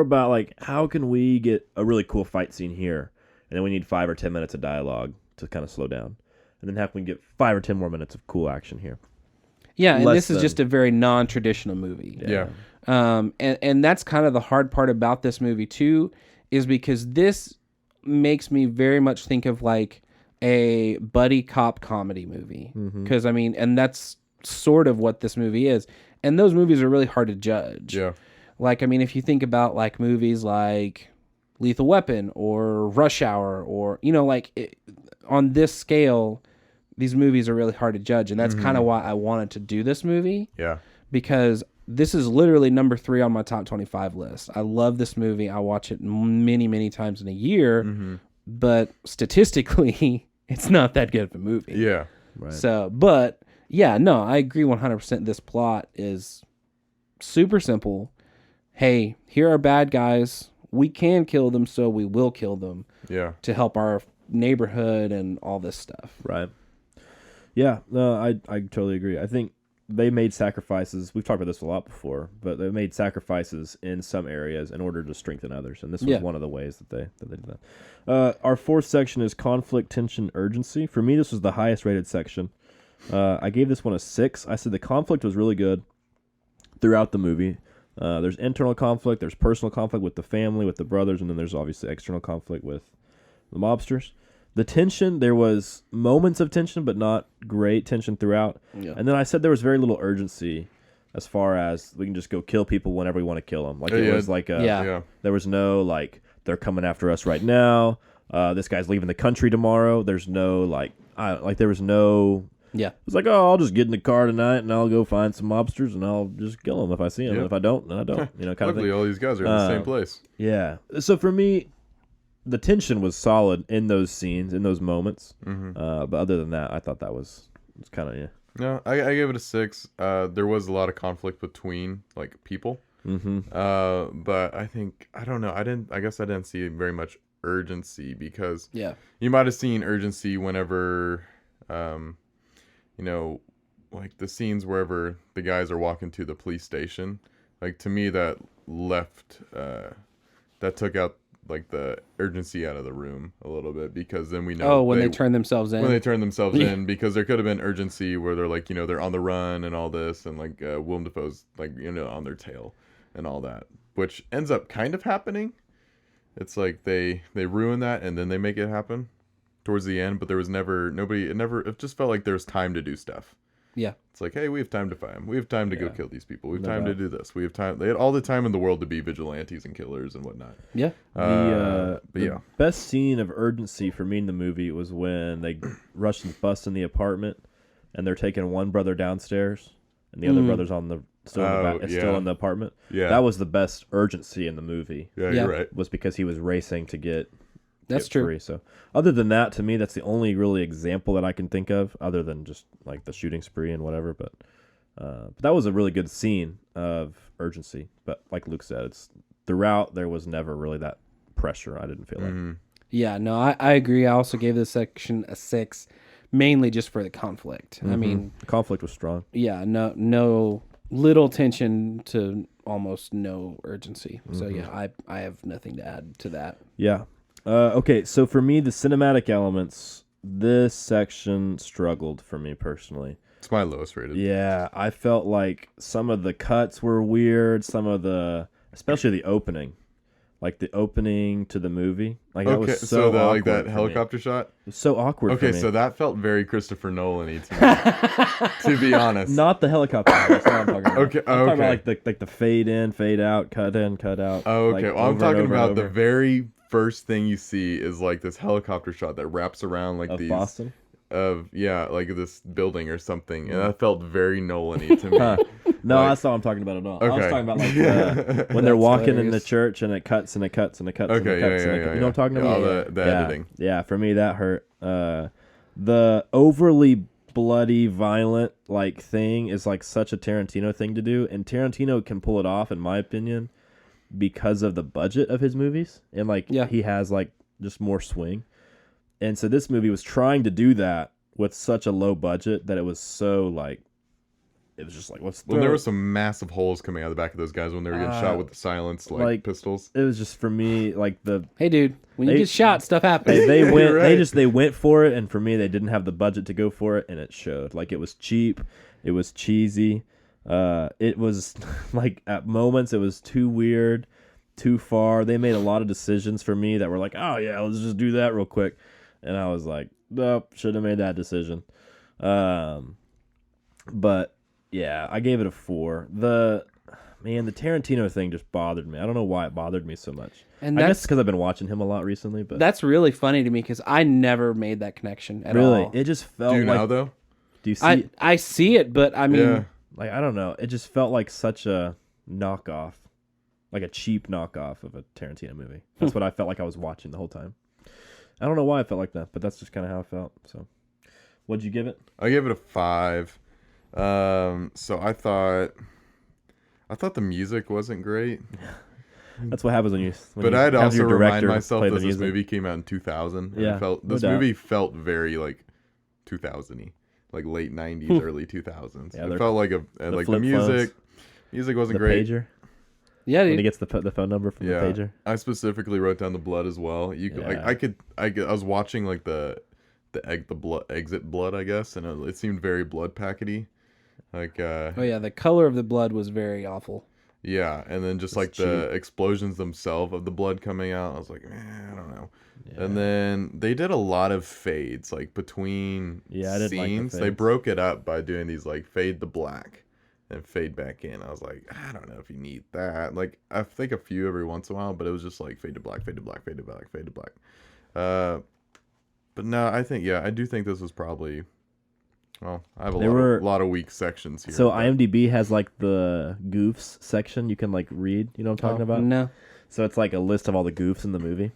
about like, how can we get a really cool fight scene here, and then we need 5 or 10 minutes of dialogue to kind of slow down, and then how can we get 5 or 10 more minutes of cool action here? Yeah, and this is just a very non-traditional movie. Yeah. And that's kind of the hard part about this movie too, is because this makes me very much think of like a buddy cop comedy movie. Because I mean, and that's sort of what this movie is. And those movies are really hard to judge. Yeah. Like, I mean, if you think about like movies like Lethal Weapon or Rush Hour, or, you know, like on this scale, these movies are really hard to judge. And that's kind of why I wanted to do this movie. Yeah. Because this is literally number 3 on my top 25 list. I love this movie. I watch it many, many times in a year. But statistically, it's not that good of a movie. Yeah. Right. So, but yeah, no, I agree 100%. This plot is super simple. Hey, here are bad guys. We can kill them, so we will kill them. Yeah. To help our neighborhood and all this stuff. Right. Yeah, no, I totally agree. I think they made sacrifices. We've talked about this a lot before, but they made sacrifices in some areas in order to strengthen others, and this was one of the ways that they did that. Our 4th section is conflict, tension, urgency. For me, this was the highest rated section. I gave this one a 6. I said the conflict was really good throughout the movie. There's internal conflict, there's personal conflict with the family, with the brothers, and then there's obviously external conflict with the mobsters. The tension, there was moments of tension, but not great tension throughout. Yeah. And then I said there was very little urgency as far as we can just go kill people whenever we want to kill them. Like it was like there was no like they're coming after us right now. This guy's leaving the country tomorrow. There's no there was no. Yeah. It's like, oh, I'll just get in the car tonight and I'll go find some mobsters and I'll just kill them if I see them. And if I don't, then I don't. You know, kind of thing. Luckily, all these guys are in the same place. Yeah. So for me, the tension was solid in those scenes, in those moments. But other than that, I thought that was kind of, No, I gave it a 6. There was a lot of conflict between like people. But I think, I don't know. I guess I didn't see very much urgency because you might have seen urgency whenever, you know, like the scenes wherever the guys are walking to the police station. Like to me, that left, that took out like the urgency out of the room a little bit, because then we know when they turn themselves in. When they turn themselves in, because there could have been urgency where they're like, you know, they're on the run and all this, and like Willem Dafoe's like, you know, on their tail and all that, which ends up kind of happening. It's like they ruin that and then they make it happen towards the end, but there was it just felt like there was time to do stuff. Yeah. It's like, hey, we have time to fight them. We have time to go kill these people. We have time to do this. We have time. They had all the time in the world to be vigilantes and killers and whatnot. Yeah. The best scene of urgency for me in the movie was when they rushed and bust in the apartment and they're taking one brother downstairs and the other brother's on the still in the apartment. Yeah. That was the best urgency in the movie. Yeah, you're right. Was because he was racing to get true. Free. So other than that, to me, that's the only really example that I can think of, other than just like the shooting spree and whatever. But that was a really good scene of urgency. But like Luke said, it's throughout there was never really that pressure. I didn't feel like. Yeah, no, I agree. I also gave this section a 6, mainly just for the conflict. I mean, the conflict was strong. Yeah, no little tension to almost no urgency. So yeah, I have nothing to add to that. Yeah. Okay, so for me, the cinematic elements, this section struggled for me personally. It's my lowest rated. Yeah, I felt like some of the cuts were weird, especially the opening. Like the opening to the movie. Like that was so awkward like that helicopter shot? It was so awkward for me. Okay, so that felt very Christopher Nolan-y to me, to be honest. Not the helicopter. That's what I'm talking about. Okay, I'm talking about like the fade in, fade out, cut in, cut out. Oh, okay. Like, well, I'm talking about the very first thing you see is like this helicopter shot that wraps around like of Boston? Like this building or something, and that felt very Nolan-y to me. No, that's not what I'm talking about at all. Okay. I was talking about like when they're walking in the church and it cuts and it cuts and it cuts. Okay, and it cuts. You know what I'm talking about? All the editing. Yeah, for me that hurt. The overly bloody, violent like thing is like such a Tarantino thing to do, and Tarantino can pull it off, in my opinion, because of the budget of his movies, and like he has like just more swing. And so this movie was trying to do that with such a low budget that it was so like, it was just like, what's Well, there were some massive holes coming out of the back of those guys when they were getting shot with the silenced like pistols. It was just for me like hey dude, when you get shot, stuff happens. They went right. they went for it, and for me they didn't have the budget to go for it, and it showed. Like it was cheap, it was cheesy. It was like at moments it was too weird, too far. They made a lot of decisions for me that were like, oh yeah, let's just do that real quick. And I was like, nope, should have made that decision. But yeah, I gave it a 4. The Tarantino thing just bothered me. I don't know why it bothered me so much. And I guess because I've been watching him a lot recently. But that's really funny to me because I never made that connection at all. Really, it just felt. Do you like, now though? Do you see? I see it, but I mean, like I don't know. It just felt like such a knockoff, like a cheap knockoff of a Tarantino movie. That's what I felt like I was watching the whole time. I don't know why I felt like that, but that's just kind of how I felt. So, what'd you give it? I gave it a 5. So I thought the music wasn't great. That's what happens when you. But I'd have also your remind director myself play that the this music. movie came out in 2000. And Yeah, this movie felt very like 2000-y, like late 90s, early 2000s. Yeah, it felt like the flip music wasn't the great. Pager. yeah, dude. When he gets the phone number from the pager. I specifically wrote down the blood as well. I was watching like the exit blood, I guess, and it seemed very blood packety. Like oh yeah, the color of the blood was very awful. Yeah, and then just like the explosions themselves of the blood coming out, I was like, I don't know. Yeah. And then they did a lot of fades, like between I did scenes. like they broke it up by doing these like fade to black and fade back in. I was like, I don't know if you need that. Like I think a few every once in a while, but it was just like fade to black, fade to black, fade to black, fade to black. But no, I do think this was probably. Well, I have a lot of weak sections here. So IMDb has like the goofs section you can like read. You know what I'm talking about? No. So it's like a list of all the goofs in the movie.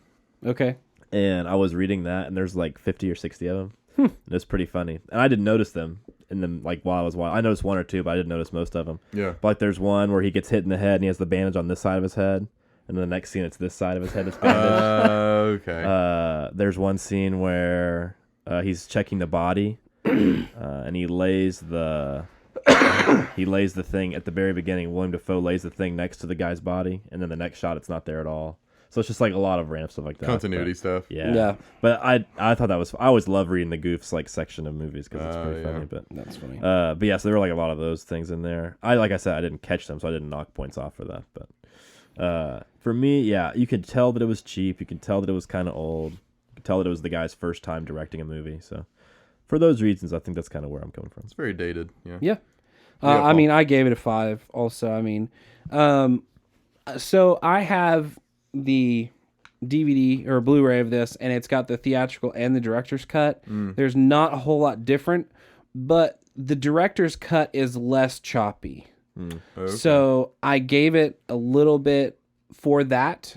Okay. And I was reading that, and there's like 50 or 60 of them. And it's pretty funny. And I didn't notice them in them like while I was watching. I noticed one or two, but I didn't notice most of them. Yeah. But like there's one where he gets hit in the head, and he has the bandage on this side of his head. And then the next scene, it's this side of his head that's bandaged. Okay. There's one scene where he's checking the body. And he lays the thing at the very beginning. William Dafoe lays the thing next to the guy's body, and then the next shot it's not there at all. So it's just like a lot of random stuff like that. Continuity stuff. Yeah. But I thought that was. I always love reading the goofs like section of movies because it's pretty funny. But that's funny. But yeah, so there were like a lot of those things in there. Like I said, I didn't catch them, so I didn't knock points off for that. But for me, yeah, you could tell that it was cheap. You could tell that it was kind of old. You could tell that it was the guy's first time directing a movie. So. For those reasons, I think that's kind of where I'm coming from. It's very dated. Yeah. Yeah. I mean, I gave it a 5 also. I mean, so I have the DVD or Blu-ray of this, and it's got the theatrical and the director's cut. There's not a whole lot different, but the director's cut is less choppy. Okay. So I gave it a little bit for that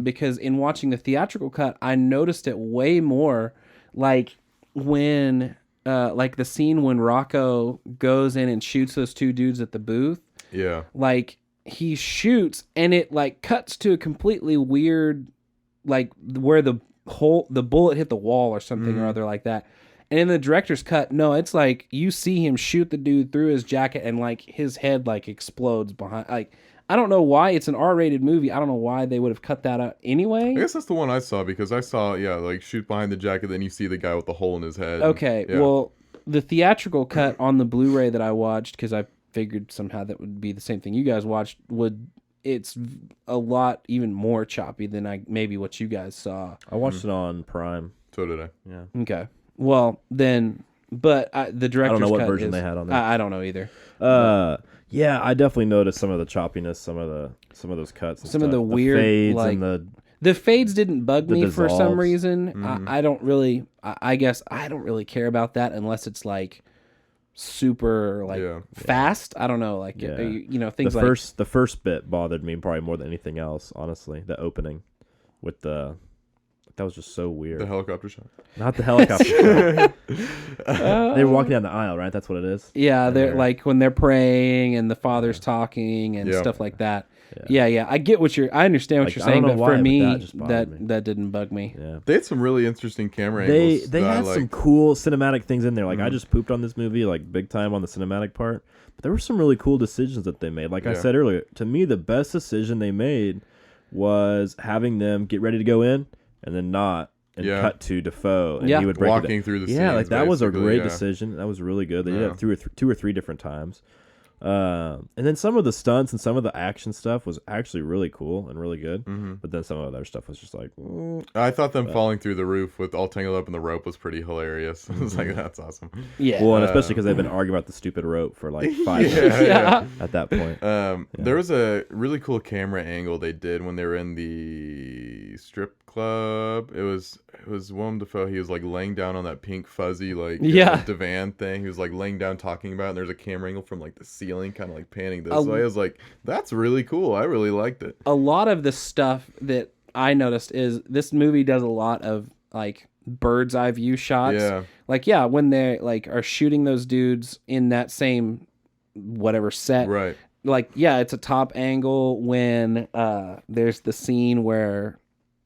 because in watching the theatrical cut, I noticed it way more like when like the scene when Rocco goes in and shoots those two dudes at the booth. Yeah. Like he shoots and it like cuts to a completely weird like where the bullet hit the wall or something or other like that. And in the director's cut, no, it's like you see him shoot the dude through his jacket and like his head like explodes behind. Like I don't know why it's an R-rated movie. I don't know why they would have cut that out anyway. I guess that's the one I saw because I saw like shoot behind the jacket, then you see the guy with the hole in his head. Okay, well the theatrical cut on the Blu-ray that I watched because I figured somehow that would be the same thing you guys watched. It's a lot even more choppy than maybe what you guys saw. I watched it on Prime. So did I. Yeah. Okay. Well, then, but the director's cut I don't know what version they had on there. I don't know either. Yeah, I definitely noticed some of the choppiness, some of those cuts, and some stuff. of the weird fades like and the fades didn't bug me for some dissolves. reason. I don't really. I guess I don't really care about that unless it's like super like fast. I don't know, like things like the first bit bothered me probably more than anything else. Honestly, the opening with the That was just so weird. The helicopter shot. Not the helicopter shot. They were walking down the aisle, right? That's what it is. Yeah, they're like when they're praying and the father's talking and Yeah. stuff like that. Yeah. I understand what you're saying, but for me, that didn't bug me. Yeah. They had some really interesting camera angles. They had some cool cinematic things in there. Like I just pooped on this movie, like big time on the cinematic part. But there were some really cool decisions that they made. Like I said earlier, to me, the best decision they made was having them get ready to go in and then not. And cut to Defoe, and he would break walking through the scenes. Yeah, like that was a great decision. That was really good. They did it two or three different times. And then some of the stunts and some of the action stuff was actually really cool and really good. But then some of the other stuff was just like... I thought them falling through the roof with all tangled up in the rope was pretty hilarious. I was like, that's awesome. Yeah. Well, and especially because they've been arguing about the stupid rope for like 5 minutes at that point. There was a really cool camera angle they did when they were in the strip club. It was Willem Dafoe. He was like laying down on that pink fuzzy divan thing. He was like laying down talking about it, and there's a camera angle from like the ceiling kind of like panning this way. I was like, that's really cool. I really liked it. A lot of the stuff that I noticed is this movie does a lot of like bird's eye view shots. Yeah. Like when they like are shooting those dudes in that same whatever set. Right. Like it's a top angle when there's the scene where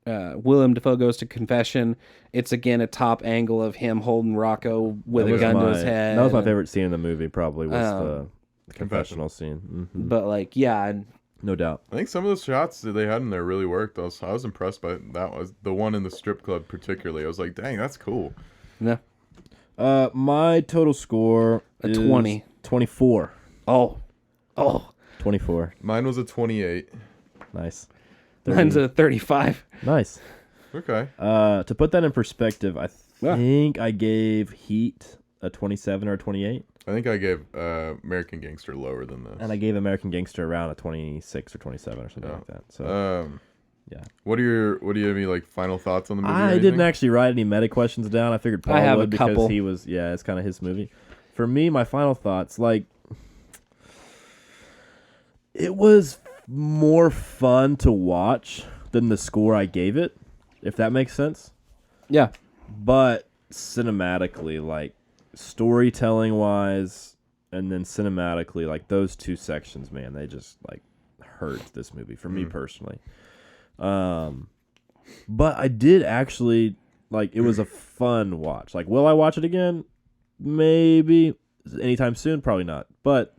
Willem Dafoe goes to confession. It's again a top angle of him holding Rocco with a gun to his head. That was my favorite scene in the movie. Probably was the confessional scene. But like, no doubt. I think some of the shots that they had in there really worked. I was impressed by that. Was the one in the strip club particularly. I was like, dang, that's cool. Yeah. My total score is 20. 24. Oh. 24. Mine was a 28. Nice. Mine's a 35. Nice. Okay. To put that in perspective, I think I gave Heat a 27 or a 28. I think I gave American Gangster lower than this. And I gave American Gangster around a 26 or 27 or something like that. So, yeah. What do you have any like final thoughts on the movie? I didn't actually write any meta questions down. I figured Paul would because he was, it's kind of his movie. For me, my final thoughts, like, it was more fun to watch than the score I gave it, if that makes sense. Yeah. But cinematically, like storytelling wise, and then cinematically, like those two sections, man, they just like hurt this movie for me personally. But I did actually like it was a fun watch. Like, will I watch it again? Maybe anytime soon, probably not. But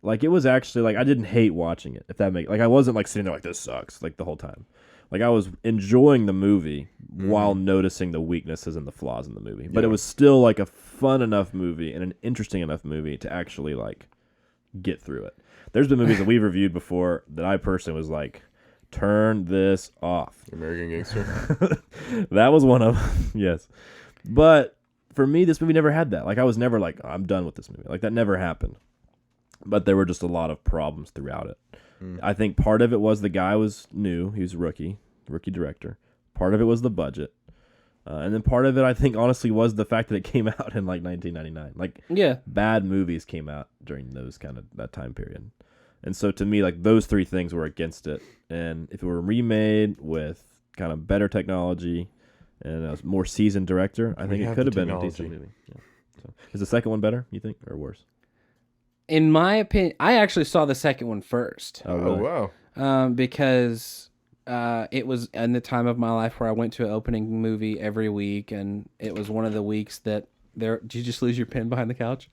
like it was actually like I didn't hate watching it, if that makes like I wasn't like sitting there like this sucks like the whole time. Like I was enjoying the movie while noticing the weaknesses and the flaws in the movie. But it was still like a fun enough movie and an interesting enough movie to actually like get through it. There's been movies that we've reviewed before that I personally was like, turn this off. American Gangster. That was one of them. Yes. But for me, this movie never had that. Like I was never like, I'm done with this movie. Like that never happened. But there were just a lot of problems throughout it. I think part of it was the guy was new. He was a rookie director. Part of it was the budget. And then part of it, I think, honestly, was the fact that it came out in like 1999. Like, bad movies came out during that time period. And so to me, like those three things were against it. And if it were remade with kind of better technology and a more seasoned director, I think it could have been a decent movie. Yeah. So, is the second one better, you think, or worse? In my opinion, I actually saw the second one first. Oh, really? Oh wow. Because it was in the time of my life where I went to an opening movie every week, and it was one of the weeks that there. Did you just lose your pen behind the couch?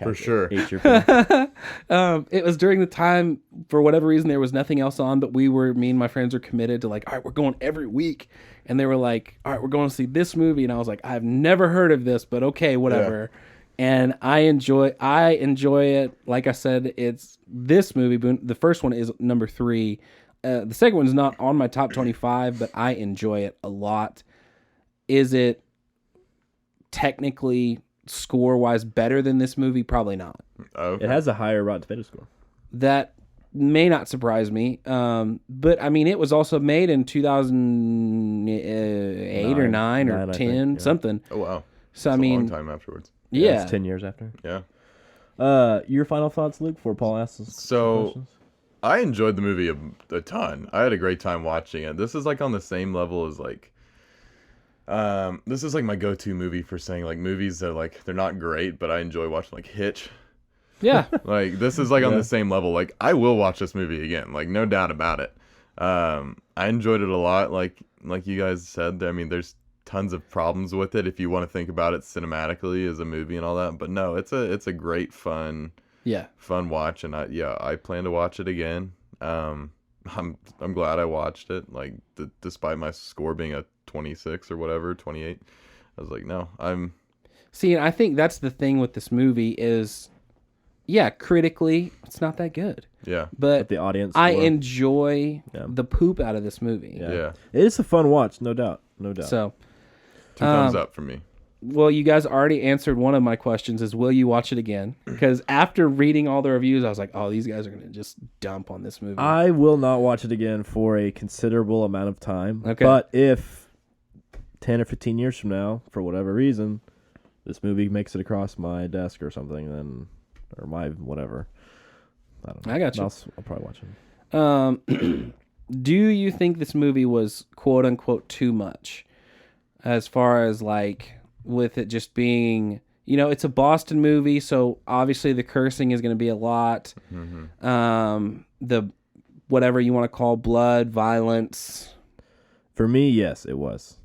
For sure. Your pen. It was during the time, for whatever reason, there was nothing else on, but me and my friends were committed to like, all right, we're going every week. And they were like, all right, we're going to see this movie. And I was like, I've never heard of this, but okay, whatever. Yeah. And I enjoy it. Like I said, it's this movie. The first one is number 3. The second one is not on my top 25, but I enjoy it a lot. Is it technically score-wise better than this movie? Probably not. Okay. It has a higher Rotten Tomatoes score. That may not surprise me. But, I mean, it was also made in 2008 or 9 or 10, something. Oh, wow. So, that's I mean, a long time afterwards. Yeah. It's 10 years after. Yeah. Your final thoughts, Luke, before Paul asks us questions? I enjoyed the movie a ton. I had a great time watching it. This is like on the same level as like, this is like my go-to movie for saying like movies that like they're not great, but I enjoy watching, like Hitch. Yeah. Like this is like on Yeah. the same level. Like I will watch this movie again. Like no doubt about it. I enjoyed it a lot. Like you guys said, I mean, there's tons of problems with it if you want to think about it cinematically as a movie and all that. But no, it's a great fun watch, and I plan to watch it again. I'm glad I watched it. Like despite my score being a 26 or whatever, 28, I was like, no, See, and I think that's the thing with this movie is, yeah, critically, it's not that good. yeah, But the audience. I score. enjoy the poop out of this movie. yeah. It is a fun watch, no doubt. So, 2 thumbs up for me. well, you guys already answered one of my questions is, will you watch it again? Because after reading all the reviews, I was like, oh, these guys are going to just dump on this movie. I will not watch it again for a considerable amount of time. Okay. But if 10 or 15 years from now, for whatever reason, this movie makes it across my desk or something, then, or my whatever, I don't know. I got you. I'll probably watch it. Do you think this movie was quote unquote too much? As far as like with it just being, you know, it's a Boston movie, so obviously the cursing is going to be a lot. The whatever you want to call blood, violence. For me, yes, it was.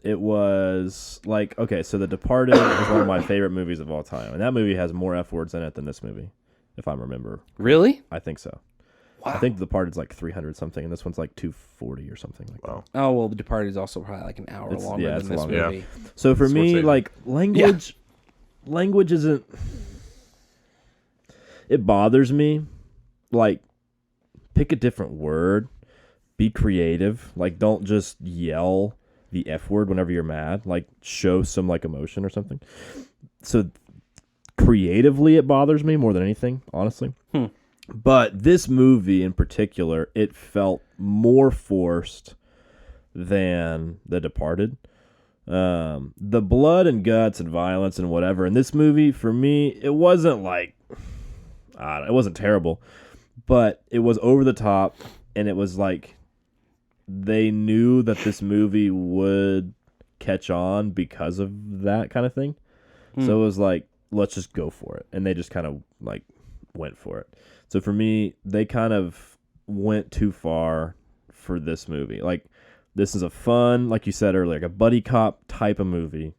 It was like, okay, so The Departed is one of my favorite movies of all time, and that movie has more F words in it than this movie, if I remember. Really? I think so. Wow. I think The Departed's like 300 something, and this one's like 240 or something like that. Wow. Oh well, The Departed is also probably like an hour longer it's than this longer. movie. So for me, Scorsese. like language isn't. It bothers me. Like, pick a different word. Be creative. Like, don't just yell the F word whenever you're mad. Like, show some like emotion or something. So creatively, it bothers me more than anything, honestly. But this movie in particular, it felt more forced than The Departed. The blood and guts and violence and whatever in this movie, for me, it wasn't like, it wasn't terrible, but it was over the top, and it was like they knew that this movie would catch on because of that kind of thing. So it was like, let's just go for it, and they just kind of like went for it. So for me, they kind of went too far for this movie. Like, this is a fun, like you said earlier, like a buddy cop type of movie.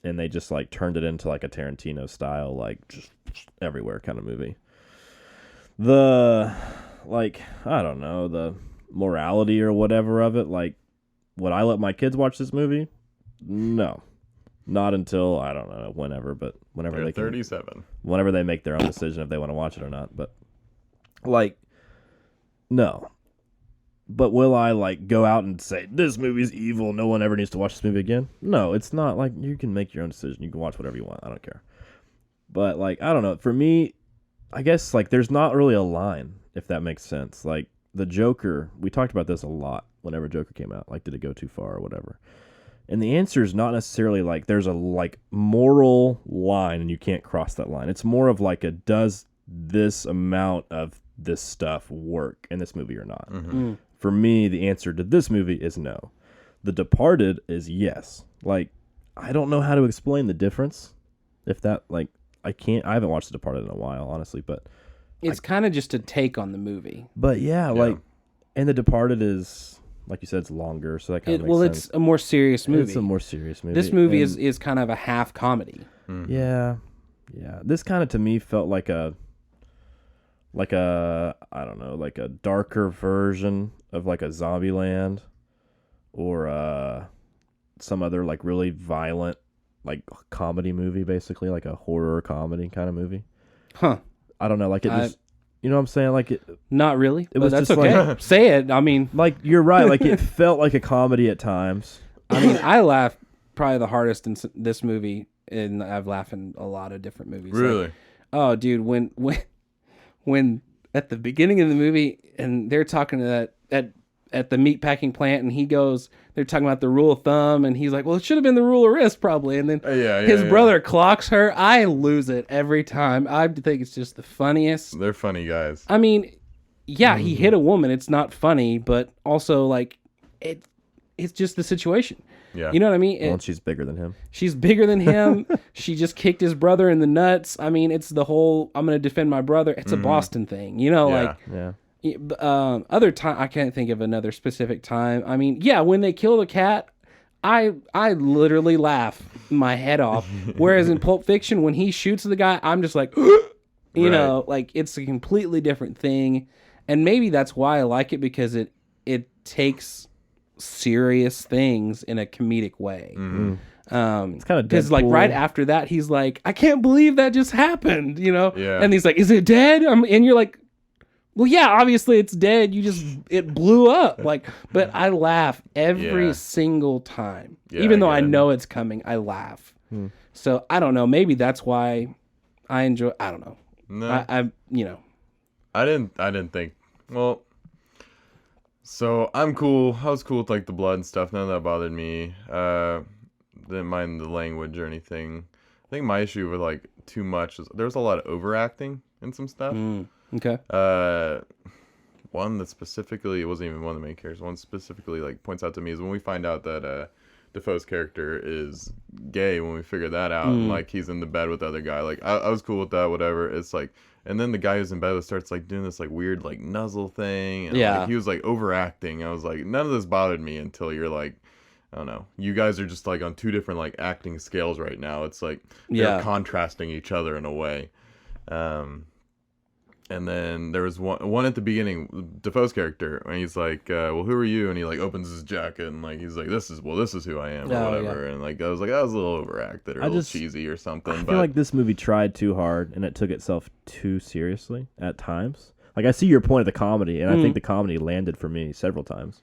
And they just like turned it into like a Tarantino style, like just everywhere kind of movie. The, like, I don't know, the morality or whatever of it, like, would I let my kids watch this movie? No. Not until, I don't know, whenever, but whenever They're they can. 37. Whenever they make their own decision if they want to watch it or not. But, like, no. But will I, like, go out and say, this movie's evil, no one ever needs to watch this movie again? No, it's not. Like, you can make your own decision. You can watch whatever you want. I don't care. But, like, I don't know. For me, I guess, like, there's not really a line, if that makes sense. Like, the Joker, we talked about this a lot whenever Joker came out. Like, did it go too far or whatever? And the answer is not necessarily like there's a like moral line and you can't cross that line. It's more of like does this amount of this stuff work in this movie or not? For me, the answer to this movie is no. The Departed is yes. Like, I don't know how to explain the difference. If that, like, I haven't watched The Departed in a while, honestly, but It's kind of just a take on the movie. But yeah, like, and The Departed is, like you said, it's longer, so that kind of makes sense. It's a more serious movie. It's a more serious movie. This movie and, is kind of a half comedy. Yeah. This kind of to me felt like a I don't know, like a darker version of like a Zombieland, or some other like really violent like comedy movie, basically like a horror comedy kind of movie. Huh. I don't know, like it just. You know what I'm saying? Like it. Not really. But was that's just okay. like- Say it. I mean, Like, you're right. Like, it felt like a comedy at times. I laughed probably the hardest in this movie, and I've laughed in a lot of different movies. Really? Like, oh, dude, when at the beginning of the movie, and they're talking to that at the meatpacking plant, and they're talking about the rule of thumb, and he's like, well, it should have been the rule of wrist probably. And then his brother clocks her. I lose it every time. I think it's just the funniest. They're funny guys. I mean, yeah, he hit a woman. It's not funny, but also like it's just the situation. Yeah. You know what I mean? Well, she's bigger than him. She's bigger than him. She just kicked his brother in the nuts. I mean, it's the whole, I'm going to defend my brother. It's a Boston thing, you know, other time, I can't think of another specific time. I mean, yeah, when they kill the cat, I literally laugh my head off. Whereas in Pulp Fiction, when he shoots the guy, I'm just like, you know, like it's a completely different thing. And maybe that's why I like it, because it takes serious things in a comedic way. It's kind of because like right after that, he's like, I can't believe that just happened, you know? Yeah. And he's like, is it dead? And you're like, well, yeah, obviously it's dead. It blew up. Like, but I laugh every single time. Yeah, Even though I know it's coming, I laugh. So I don't know. Maybe that's why I enjoy, I don't know. No. I you know. I didn't think, well, so I'm cool. I was cool with like the blood and stuff. None of that bothered me. Didn't mind the language or anything. I think my issue with like too much is there was a lot of overacting in some stuff. Okay. One that specifically, it wasn't even one of the main characters. One specifically like points out to me is when we find out that Defoe's character is gay. When we figure that out, and like he's in the bed with the other guy. Like I was cool with that. Whatever. It's like. And then the guy who's in bed starts like doing this like weird like nuzzle thing. And, like, he was like overacting. I was like, none of this bothered me until you're like, I don't know. You guys are just like on two different like acting scales right now. It's like they're contrasting each other in a way. And then there was one at the beginning, Defoe's character, and he's like, well, who are you? And he like opens his jacket and like he's like, this is who I am or whatever. And like I was like, that was a little overacted or a little cheesy or something. I feel like this movie tried too hard and it took itself too seriously at times. Like I see your point of the comedy, and I think the comedy landed for me several times.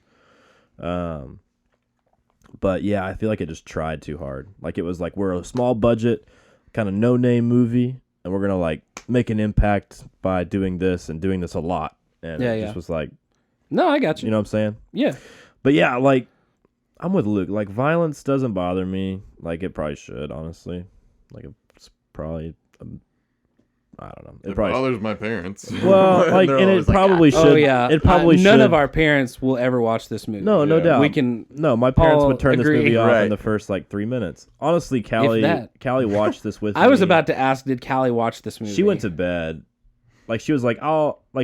But yeah, I feel like it just tried too hard. Like it was like, we're a small budget, kind of no name movie, and we're gonna like make an impact by doing this and doing this a lot. And it just was like, no, I got you. You know what I'm saying? Yeah. But yeah, like I'm with Luke. Like violence doesn't bother me. Like it probably should, honestly. Like it's probably, I don't know. It bothers my parents. Well, like, and it probably should. Oh yeah, it probably should. None of our parents will ever watch this movie. No doubt. We can. No, my parents would turn agree. this movie off in the first like 3 minutes. Honestly, Callie watched this with me. I was about to ask, did Callie watch this movie? She went to bed. Like she was like,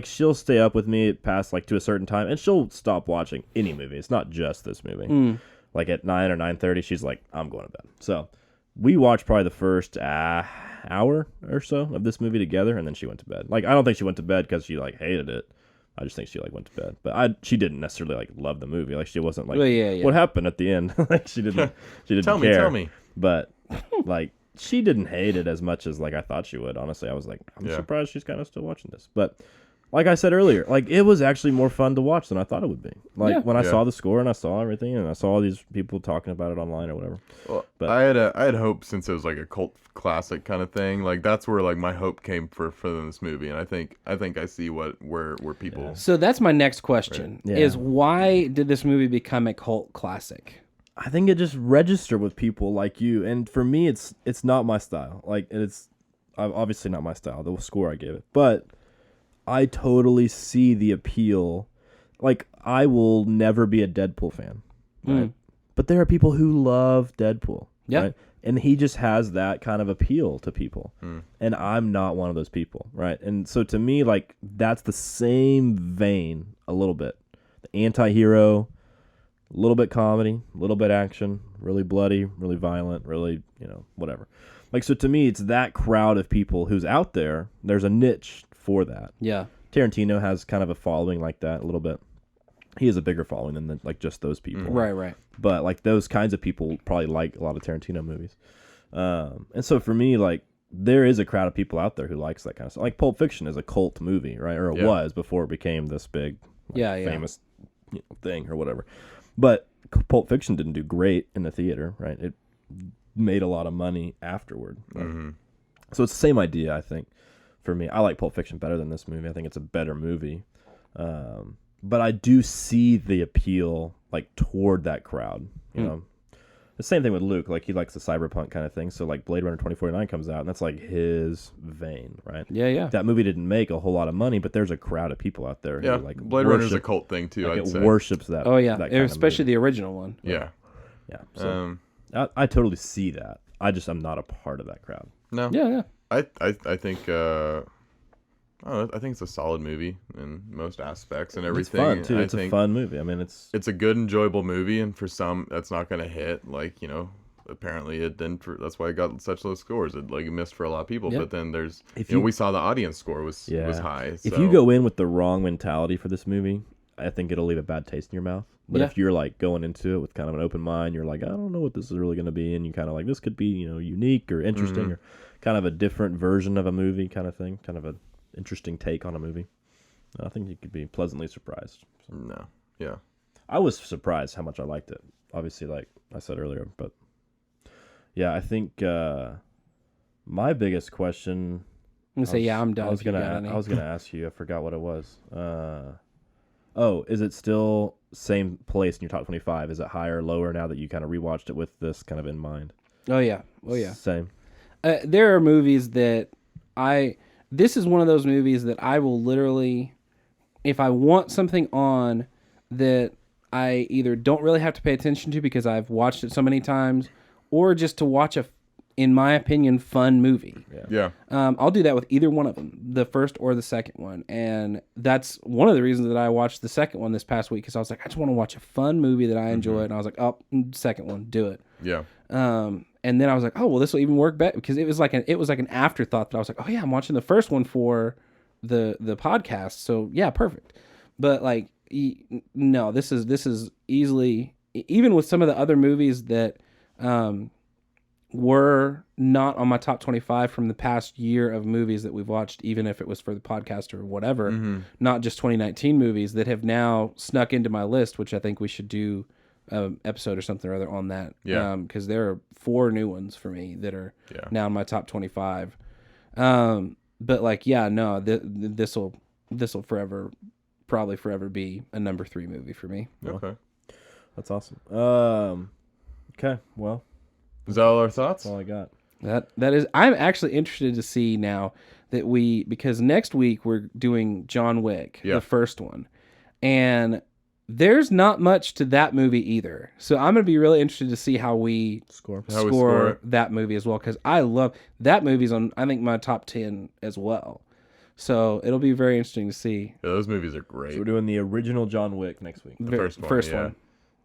she'll stay up with me past like to a certain time, and she'll stop watching any movie. It's not just this movie. Like at 9 or 9:30, she's like, I'm going to bed. So we watched probably the first hour or so of this movie together, and then she went to bed. Like I don't think she went to bed because she like hated it. I just think she like went to bed. But she didn't necessarily like love the movie. Like she wasn't like, what happened at the end? Like she didn't Tell care. me. But like she didn't hate it as much as like I thought she would. Honestly, I was like, I'm surprised she's kind of still watching this. But like I said earlier, like it was actually more fun to watch than I thought it would be. Like when I saw the score and I saw everything and I saw all these people talking about it online or whatever. Well, but I had hope, since it was like a cult classic kind of thing. Like that's where like my hope came for this movie, and I think I see where people. Yeah. So that's my next question: is why did this movie become a cult classic? I think it just registered with people like you, and for me, it's not my style. Like it's obviously not my style. The score I gave it, but I totally see the appeal. Like I will never be a Deadpool fan, right? But there are people who love Deadpool, right? And he just has that kind of appeal to people, and I'm not one of those people, right? And so to me, like that's the same vein a little bit. The anti-hero. A little bit comedy, a little bit action, really bloody, really violent, really, whatever. Like, so to me, it's that crowd of people who's out there. There's a niche for that. Yeah. Tarantino has kind of a following like that a little bit. He has a bigger following than like just those people. Right. But like those kinds of people probably like a lot of Tarantino movies. And so for me, like, there is a crowd of people out there who likes that kind of stuff. Like Pulp Fiction is a cult movie, right? Or it was before it became this big, famous thing or whatever. But Pulp Fiction didn't do great in the theater, right? It made a lot of money afterward. Right? So it's the same idea, I think, for me. I like Pulp Fiction better than this movie. I think it's a better movie. but I do see the appeal like toward that crowd. You know, the same thing with Luke. Like he likes the cyberpunk kind of thing. So like Blade Runner 2049 comes out, and that's like his vein, right? Yeah. That movie didn't make a whole lot of money, but there's a crowd of people out there Yeah, who like Blade Runner's a cult thing too. like I'd it say. worships that. Oh yeah, that kind of especially movie. the original one. Yeah. Yeah. So I totally see that. I'm not a part of that crowd. No. Yeah. I think I think it's a solid movie in most aspects and everything. It's fun too. I It's a think fun movie. I mean, it's a good, enjoyable movie, and for some, that's not going to hit. Like apparently it didn't. That's why it got such low scores. It missed for a lot of people. Yep. But then there's If we saw the audience score was high. If So. you go in with the wrong mentality for this movie, I think it'll leave a bad taste in your mouth. But if you're like going into it with kind of an open mind, you're like, I don't know what this is really going to be, and you kind of like this could be unique or interesting or kind of a different version of a movie kind of thing, kind of an interesting take on a movie. I think you could be pleasantly surprised. So. No. Yeah. I was surprised how much I liked it. Obviously, like I said earlier, but yeah, I think my biggest question. I'm gonna say I'm done. I was gonna ask you. I forgot what it was. Is it still same place in your top 25? Is it higher or lower now that you kind of rewatched it with this kind of in mind? Oh yeah. Same. There are movies that this is one of those movies that I will literally, if I want something on that I either don't really have to pay attention to because I've watched it so many times, or just to watch in my opinion, fun movie. Yeah. I'll do that with either one of them, the first or the second one. And that's one of the reasons that I watched the second one this past week, because I was like, I just want to watch a fun movie that I enjoy. And I was like, second one, do it. Yeah. And then I was like, oh, well, this will even work better, because it was like an afterthought that I was like, oh yeah, I'm watching the first one for the podcast. So yeah, perfect. But like, no, this is easily, even with some of the other movies that, were not on my top 25 from the past year of movies that we've watched, even if it was for the podcast or whatever, not just 2019 movies that have now snuck into my list, which I think we should do an episode or something or other on that. Yeah. Because there are 4 new ones for me that are now in my top 25. But like, yeah, no, this will probably forever be a number 3 movie for me. Okay. That's awesome. Okay, well. Is that all our thoughts? That's all I got. That is, I'm actually interested to see now that because next week we're doing John Wick, the first one, and there's not much to that movie either. So I'm going to be really interested to see how we score that movie as well, because I love that movie's on, I think, my top 10 as well. So it'll be very interesting to see. Yeah, those movies are great. So we're doing the original John Wick next week. The first one.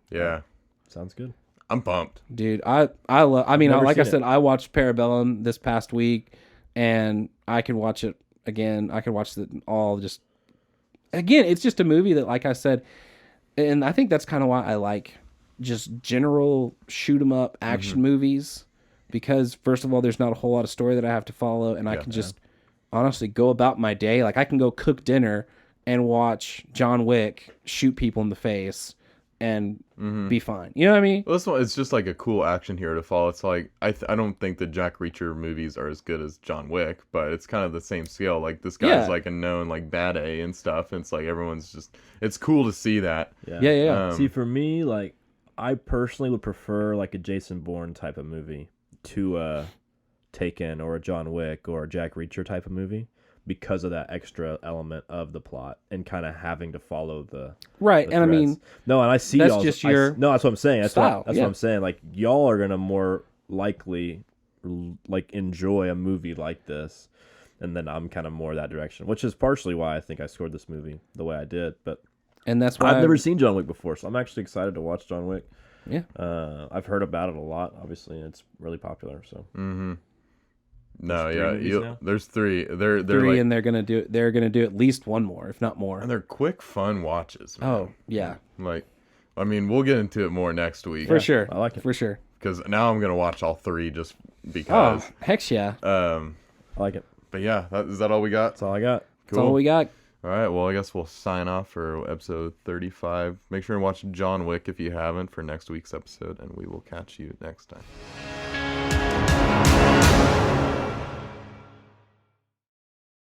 Yeah. Sounds good. I'm pumped, dude. I love. I mean, like I said, it. I watched Parabellum this past week, and I can watch it again. I can watch it all. Just again, it's just a movie that, like I said, and I think that's kind of why I like just general shoot 'em up action movies, because first of all, there's not a whole lot of story that I have to follow, and I can just honestly go about my day. Like I can go cook dinner and watch John Wick shoot people in the face and be fine. You know what I mean? Well, this one, it's just like a cool action hero to follow. It's like I don't think the Jack Reacher movies are as good as John Wick, but it's kind of the same scale. Like this guy's like a known like bad A and stuff. And it's like everyone's just, it's cool to see that. Yeah. See, for me, like I personally would prefer like a Jason Bourne type of movie to Taken or a John Wick or a Jack Reacher type of movie, because of that extra element of the plot and kind of having to folloh the right. the And I threads. mean, no, and I see that's y'all's- just I- your no, that's what I'm saying. That's style, what I'm saying. Like y'all are gonna more likely like enjoy a movie like this, and then I'm kind of more that direction, which is partially why I think I scored this movie the way I did. But and that's why I've never seen John Wick before, so I'm actually excited to watch John Wick. Yeah. I've heard about it a lot. Obviously, it's really popular. So. No, There's 3 movies now? there's 3. They're 3, like, and they're gonna do at least one more, if not more. and they're quick, fun watches. Man. Oh yeah, Like, I mean, we'll get into it more next week for sure. I like it. For sure. because now I'm gonna watch all 3 just Oh because. heck yeah, I like it. But yeah, is that all we got? That's all I got. that's all we got. All right, well, I guess we'll sign off for episode 35. Make sure and watch John Wick if you haven't for next week's episode, and we will catch you next time.